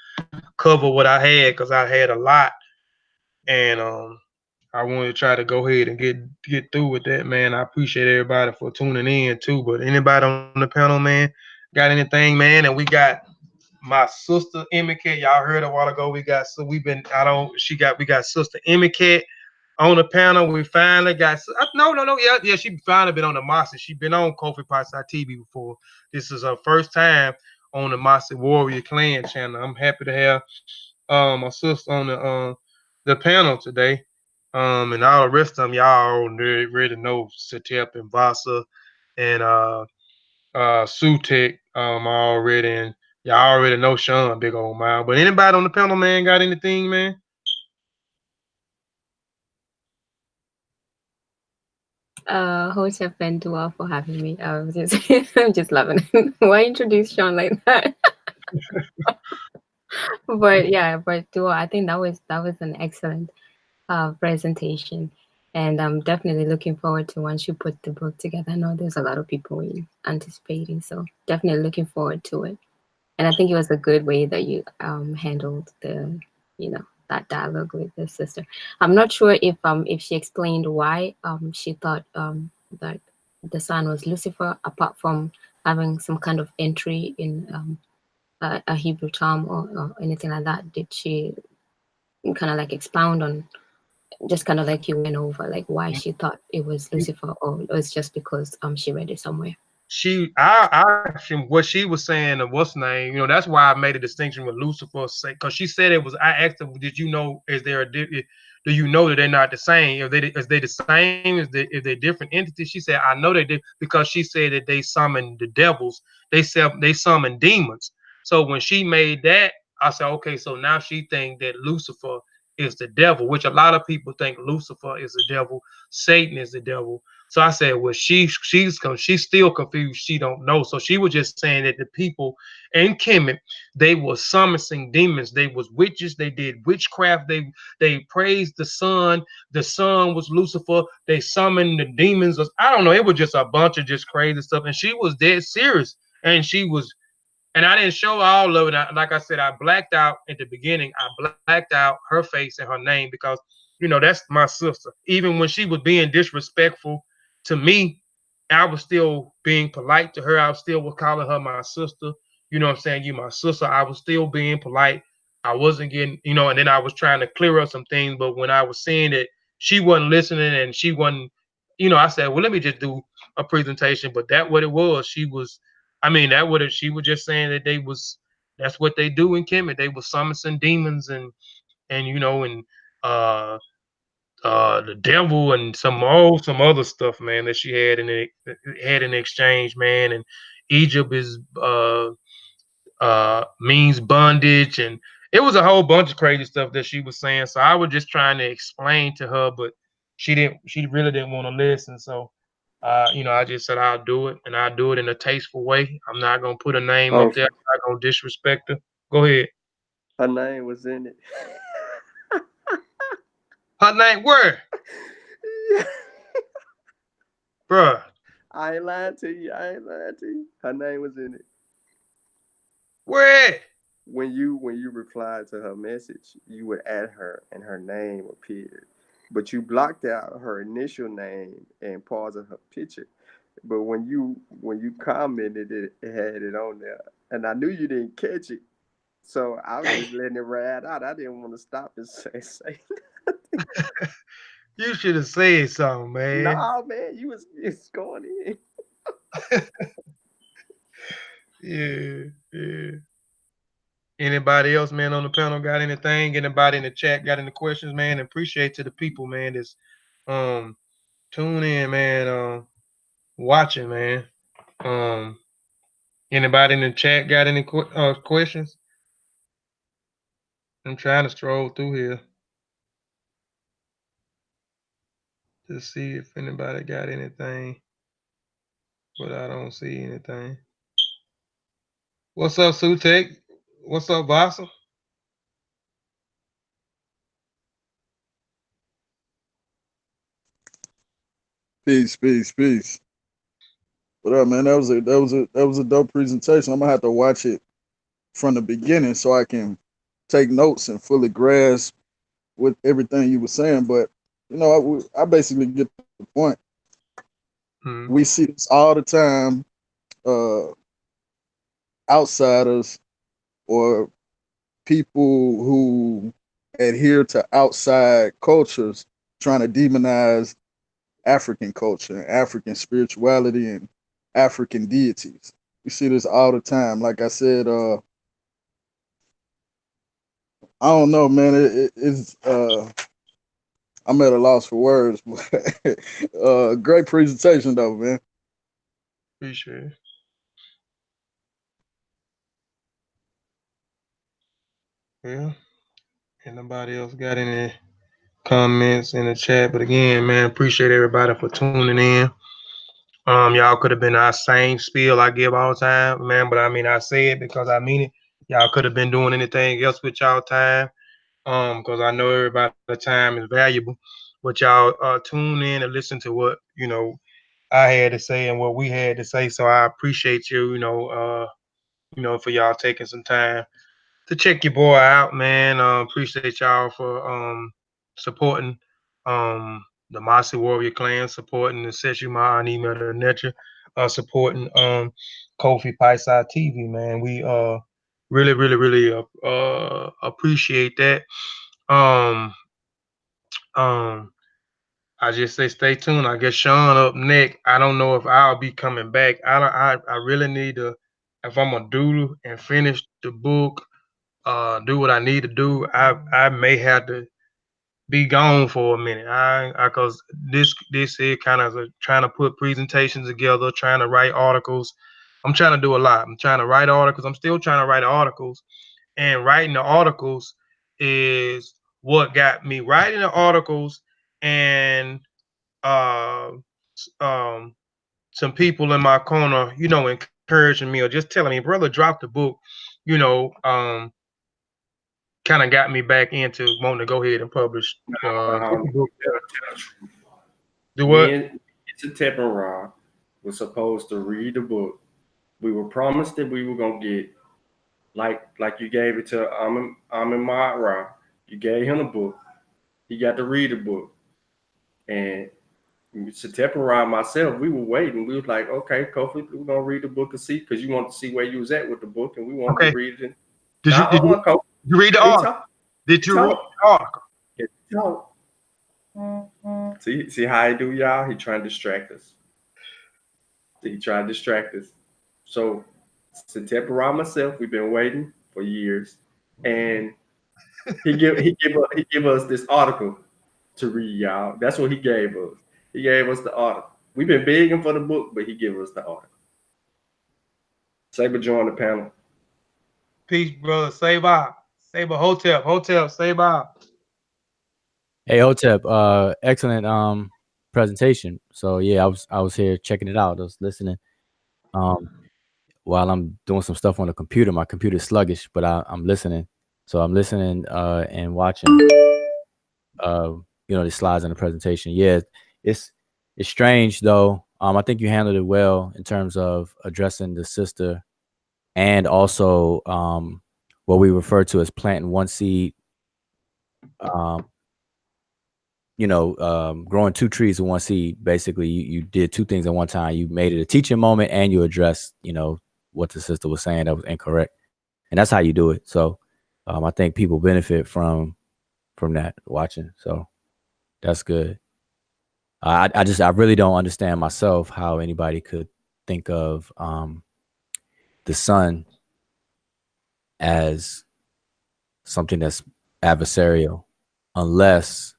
cover what I had because I had a lot, and I wanted to try to go ahead and get through with that, man. I appreciate everybody for tuning in too. But anybody on the panel, man, got anything, man? And we got my sister Emicat. Y'all heard a while ago. We've been I don't she got we got sister Emicat on the panel. We finally got no, yeah, she finally been on the Mossi. She been on Kofi Pie TV before. This is her first time on the Mossi Warrior Clan channel. I'm happy to have my sister on the panel today. And all the rest of them y'all already know Satep and Vasa and Sutek already, and y'all already know Sean, big old mile. But anybody on the panel, man, got anything, man? Hotep and Dua for having me. I was just, I'm just loving it. Why introduce Sean like that? But yeah, but Dua, I think that was an excellent presentation, and I'm definitely looking forward to once you put the book together. I know there's a lot of people anticipating, so definitely looking forward to it. And I think it was a good way that you handled the, that dialogue with the sister. I'm not sure if she explained why she thought that the son was Lucifer, apart from having some kind of entry in a Hebrew term or anything like that. Did she kind of like expound on, just kind of like you went over, like why she thought it was Lucifer, or it was just because she read it somewhere? I asked him what she was saying of what's name. That's why I made a distinction with Lucifer, because she said it was. I asked her, did you know? Do you know that they're not the same? Is they the same? If they're different entities? She said, I know they did, because she said that they summon the devils. They summon demons. So when she made that, I said, okay, so now she think that Lucifer is the devil, which a lot of people think Lucifer is the devil, Satan is the devil. So I said, well, she's still confused. She don't know. So she was just saying that the people in Kemet, they were summoning demons. They was witches. They did witchcraft. They praised the sun. The sun was Lucifer. They summoned the demons. I don't know. It was just a bunch of just crazy stuff. And she was dead serious. And she was, and I didn't show all of it. Like I said, I blacked out at the beginning. I blacked out her face and her name because, that's my sister. Even when she was being disrespectful to me, I was still being polite to her. I still was calling her my sister. You know what I'm saying? You my sister. I was still being polite. I wasn't getting, and then I was trying to clear up some things. But when I was seeing that she wasn't listening and she wasn't, I said, well, let me just do a presentation. But that what it was. She was, I mean, she was just saying that that's what they do in Kemet. They were summoning demons and uh the devil and some other stuff, man, that she had in exchange, man. And Egypt is means bondage, and it was a whole bunch of crazy stuff that she was saying. So I was just trying to explain to her, but she really didn't want to listen. So I just said I'll do it, and I'll do it in a tasteful way. I'm not gonna put a name up there. Oh, I'm not gonna disrespect her. Go ahead. her name was in it. Her name where? Yeah. Bruh. I ain't lying to you. I ain't lying to you. Her name was in it. Where? When you replied to her message, you would add her and her name appeared. But you blocked out her initial name and parts of her picture. But when you commented it had it on there. And I knew you didn't catch it. So I was just letting it ride out. I didn't want to stop and say You should have said something, man. no, man, you was going in. Yeah, yeah. Anybody else, man, on the panel got anything? Anybody in the chat got any questions, man? Appreciate to the people, man, that's um tune in, man, watching, man. Um, Anybody in the chat got any questions? I'm trying to stroll through here to see if anybody got anything, but I don't see anything. What's up, Sutek? What's up, Vasa? Peace, peace, peace. What up, man? That was a dope presentation. I'm gonna have to watch it from the beginning so I can take notes and fully grasp with everything you were saying. But I basically get the point. Hmm. We see this all the time. Uh, Outsiders or people who adhere to outside cultures trying to demonize African culture, African spirituality, and African deities. We see this all the time. Like I said, I don't know, man. It's I'm at a loss for words. But great presentation, though, man. Appreciate it. Yeah. Anybody else got any comments in the chat. But again, man, appreciate everybody for tuning in. Y'all could have been our same spiel I give all the time, man. But I mean, I say it because I mean it. Y'all could have been doing anything else with y'all time. Because I know everybody's time is valuable. But y'all tune in and listen to what I had to say and what we had to say. So I appreciate you, for y'all taking some time to check your boy out, man. Appreciate y'all for supporting the Mossi Warrior Clan, supporting the Seshuma and Email the Nature, supporting Kofi Paisai TV, man. We really, really, really appreciate that. Um, um, I just say stay tuned. I guess Sean up next. I don't know if I'll be coming back. I really need to, if I'm gonna do and finish the book, do what I need to do. I may have to be gone for a minute. I cause this here kind of trying to put presentations together, trying to write articles. I'm trying to do a lot. I'm trying to write articles. I'm still trying to write articles, and writing the articles is what got me writing the articles and uh um some people in my corner, encouraging me or just telling me, brother, drop the book, you know, kind of got me back into wanting to go ahead and publish. Do what? Me and Tip and Rob were supposed to read the book. We were promised that we were gonna get like you gave it to Amin Ra. You gave him the book. He got to read the book. And Satep and Ra and myself, we were waiting. We was like, okay, Kofi, we're gonna read the book and see, because you want to see where you was at with the book, and we wanted to read it. Did you read the article? Did you read the article? See how he do, y'all? He trying to distract us. So Satep and Ra myself, we've been waiting for years, and he give us this article to read, y'all. That's what he gave us. He gave us the article. We've been begging for the book, but he gave us the article. Saber join the panel. Peace, brother. Saber, Hotep, Saber. Hey, Hotep, excellent presentation. So yeah, I was here checking it out. I was listening. While I'm doing some stuff on the computer. My computer's sluggish, but I'm listening. So I'm listening and watching the slides in the presentation. Yeah, it's strange though. I think you handled it well in terms of addressing the sister and also what we refer to as planting one seed. Growing two trees with one seed. Basically, you did two things at one time. You made it a teaching moment and you addressed, what the sister was saying that was incorrect. And that's how you do it. So I think people benefit from that watching. So that's good. I really don't understand myself how anybody could think of the sun as something that's adversarial, unless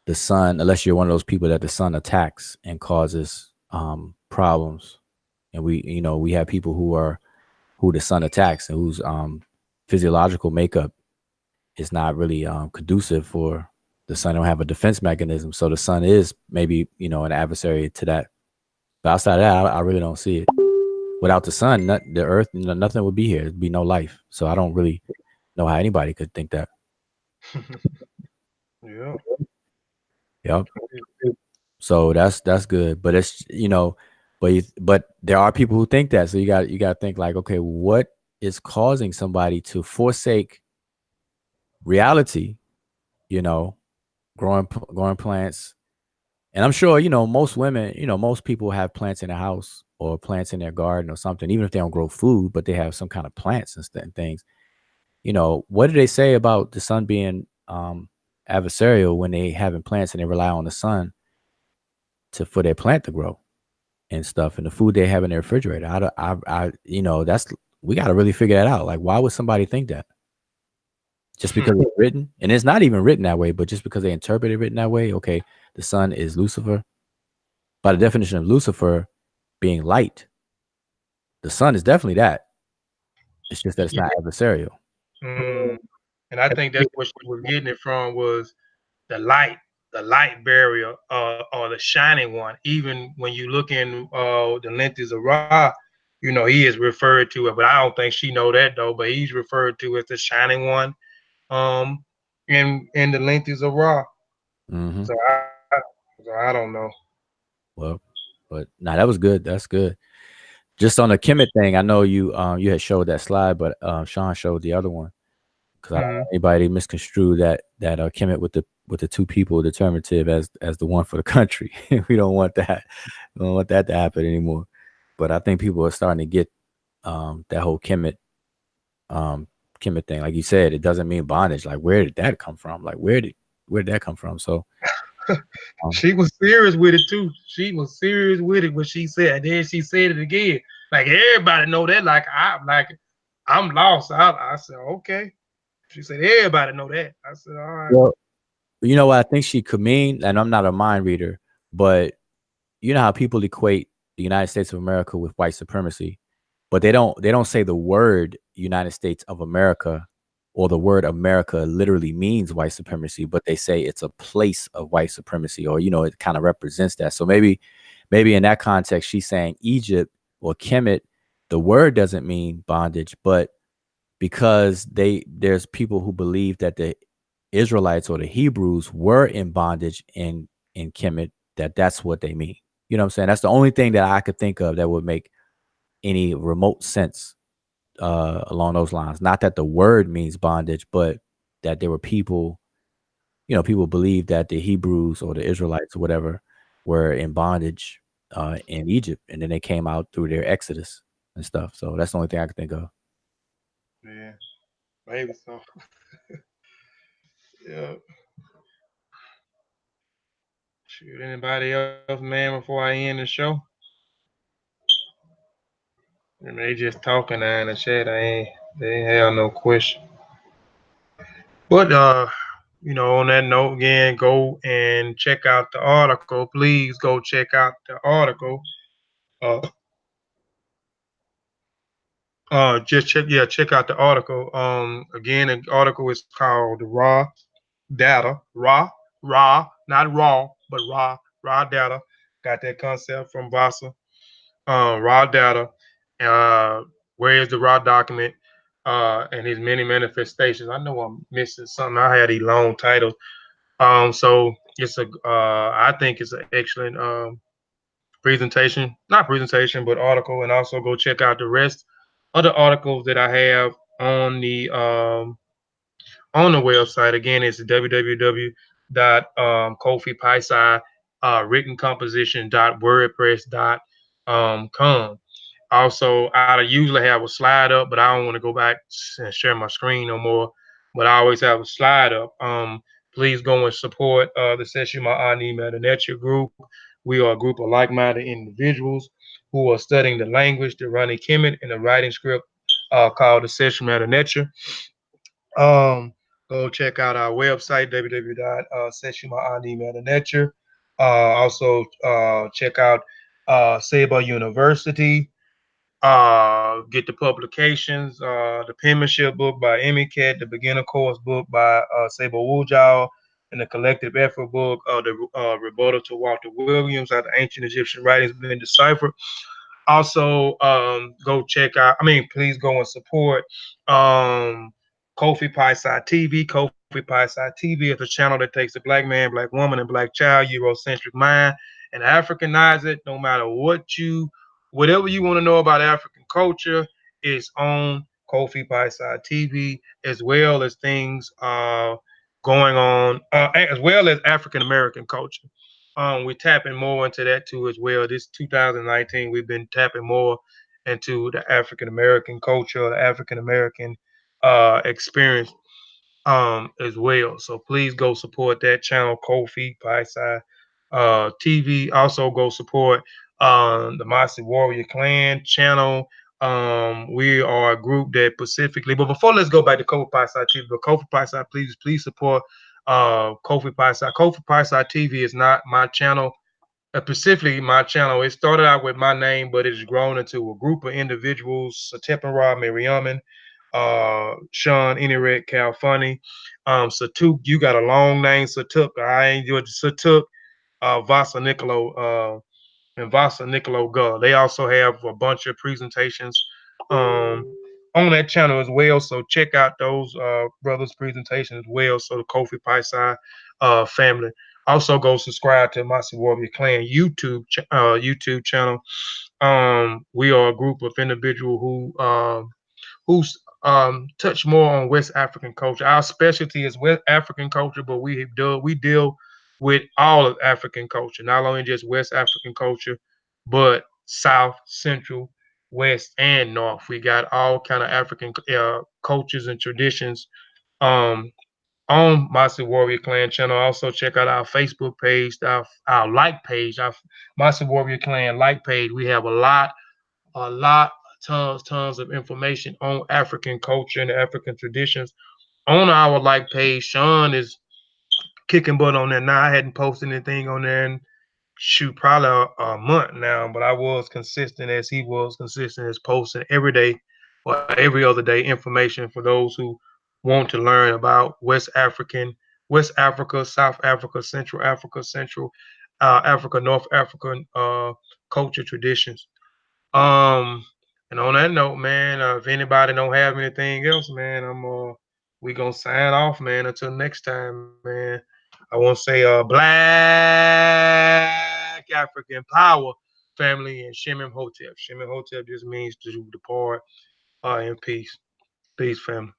you're one of those people that the sun attacks and causes problems. And we have people who the sun attacks and whose physiological makeup is not really conducive for the sun. Don't have a defense mechanism. So the sun is maybe, an adversary to that. But outside of that, I really don't see it. Without the sun, the earth, nothing would be here. There'd be no life. So I don't really know how anybody could think that. Yeah. Yep. So that's good. But it's, but there are people who think that. So you got to think like, okay, what is causing somebody to forsake reality, growing plants? And I'm sure, most women, most people have plants in their house or plants in their garden or something, even if they don't grow food, but they have some kind of plants and things. What do they say about the sun being adversarial when they having plants and they rely on the sun for their plant to grow and stuff, and the food they have in their refrigerator? We got to really figure that out. Like, why would somebody think that? Just because it's written, and it's not even written that way, but just because they interpret it written that way. Okay, the sun is Lucifer. By the definition of Lucifer being light, the sun is definitely that. It's just that it's not adversarial. And I think that's what she was getting it from was the light barrier, or the shining one. Even when you look in the lenses of Ra, you know, he is referred to it, but I don't think she know that though. But he's referred to as the shining one, um, in the lenses of Ra. Mm-hmm. So I don't know. Well, but nah, that was good. That's good. Just on the Kemet thing, I know you had showed that slide, but Sean showed the other one because I don't Mm-hmm. want anybody misconstrue that Kemet with the two people determinative as the one for the country. We don't want that. We don't want that to happen anymore. But I think people are starting to get that whole Kemet thing. Like you said, it doesn't mean bondage. Like where did that come from? Like where did that come from? So um, She was serious with it too. She was serious with it what she said. And then she said it again. Like everybody know that. I'm lost. I said, okay. She said, everybody know that. I said, all right. well, you know what I think she could mean, and I'm not a mind reader, but you know how people equate the United States of America with white supremacy, but they don't say the word United States of America or the word America literally means white supremacy, but they say it's a place of white supremacy, or you know, it kind of represents that. So maybe in that context, she's saying Egypt or Kemet, the word doesn't mean bondage, but because there's people who believe that the Israelites or the Hebrews were in bondage in Kemet, that's what they mean. You know what I'm saying? That's the only thing that I could think of that would make any remote sense along those lines. Not that the word means bondage, but that there were people, you know, people believe that the Hebrews or the Israelites or whatever were in bondage in Egypt, and then they came out through their Exodus and stuff. So that's the only thing I could think of. Yeah, maybe so. Yeah. Shoot, anybody else, man, before I end the show? And they just talking now in the chat. They ain't have no question. But you know, on that note, again, go and check out the article. Please go check out the article. Uh, just check out the article. Again, the article is called Raw, not raw, but raw data. Got that concept from Vasa. Raw data. Uh, where is the raw document? And his many manifestations. I know I'm missing something. I had these long titles. So it's I think it's an excellent presentation, not presentation, but article, and also go check out the rest of the articles that I have on the website. Again, it's www.kofipaisai writtencomposition.wordpress.com. Also, I usually have a slide up, but I don't want to go back and share my screen no more. But I always have a slide up. Please go and support the Seshima Ani Metanetia group. We are a group of like-minded individuals who are studying the language, the running Kemet, and the writing script called the Seshima Metanetia. Um, Go check out our website, www.seshumaaniMetaNature. Also, check out Saba University. Get the publications, the penmanship book by Emicat, the beginner course book by Saba Wujal, and the collective effort book, the rebuttal to Walter Williams, how the ancient Egyptian writings been deciphered. Also, go check out. I mean, please go and support Kofi Paisai TV. Kofi Paisai TV is a channel that takes a black man, black woman, and black child Eurocentric mind and Africanize it. No matter whatever you want to know about African culture, is on Kofi Paisai TV, as well as things going on, as well as African American culture. We're tapping more into that too as well. This 2019, we've been tapping more into the African American culture, the African American experience as well. So please go support that channel, Kofi Paisai TV. Also go support the Mossi Warrior Clan channel. We are a group that specifically, but before let's go back to Kofi Paisai TV, but Kofi Paisai, please support Kofi Paisai. Kofi Paisai TV is not my channel. Specifically, my channel. It started out with my name, but it's grown into a group of individuals: Satepin Ra, Miriamin, Sean, Red, Cal Funny, Satuk, you got a long name, Satuk. I ain't doing Satuk, Vasa Nicolo, and Vasa Nicolo Gull. They also have a bunch of presentations on that channel as well. So check out those brothers' presentations as well. So the Kofi Paisai family. Also go subscribe to Mossi Warrior Clan YouTube channel. We are a group of individuals who's touch more on West African culture. Our specialty is West African culture, but we deal with all of African culture, not only just West African culture, but South, Central, West, and North. We got all kind of African cultures and traditions um, on Mossi Warrior Clan channel. Also check out our Facebook page, our like page, our Mossi Warrior Clan like page. We have a lot, tons of information on African culture and African traditions on our like page. Sean is kicking butt on there now. I hadn't posted anything on there in shoot probably a month now, but I was consistent as he was consistent as posting every day or every other day information for those who want to learn about West Africa, South Africa, Central Africa, North African culture traditions. Um, and on that note, man, if anybody don't have anything else, man, we gonna sign off, man. Until next time, man. I want to say, Black African Power, family, and Shemim Hotep. Shemim Hotep just means to depart in peace. Peace, family.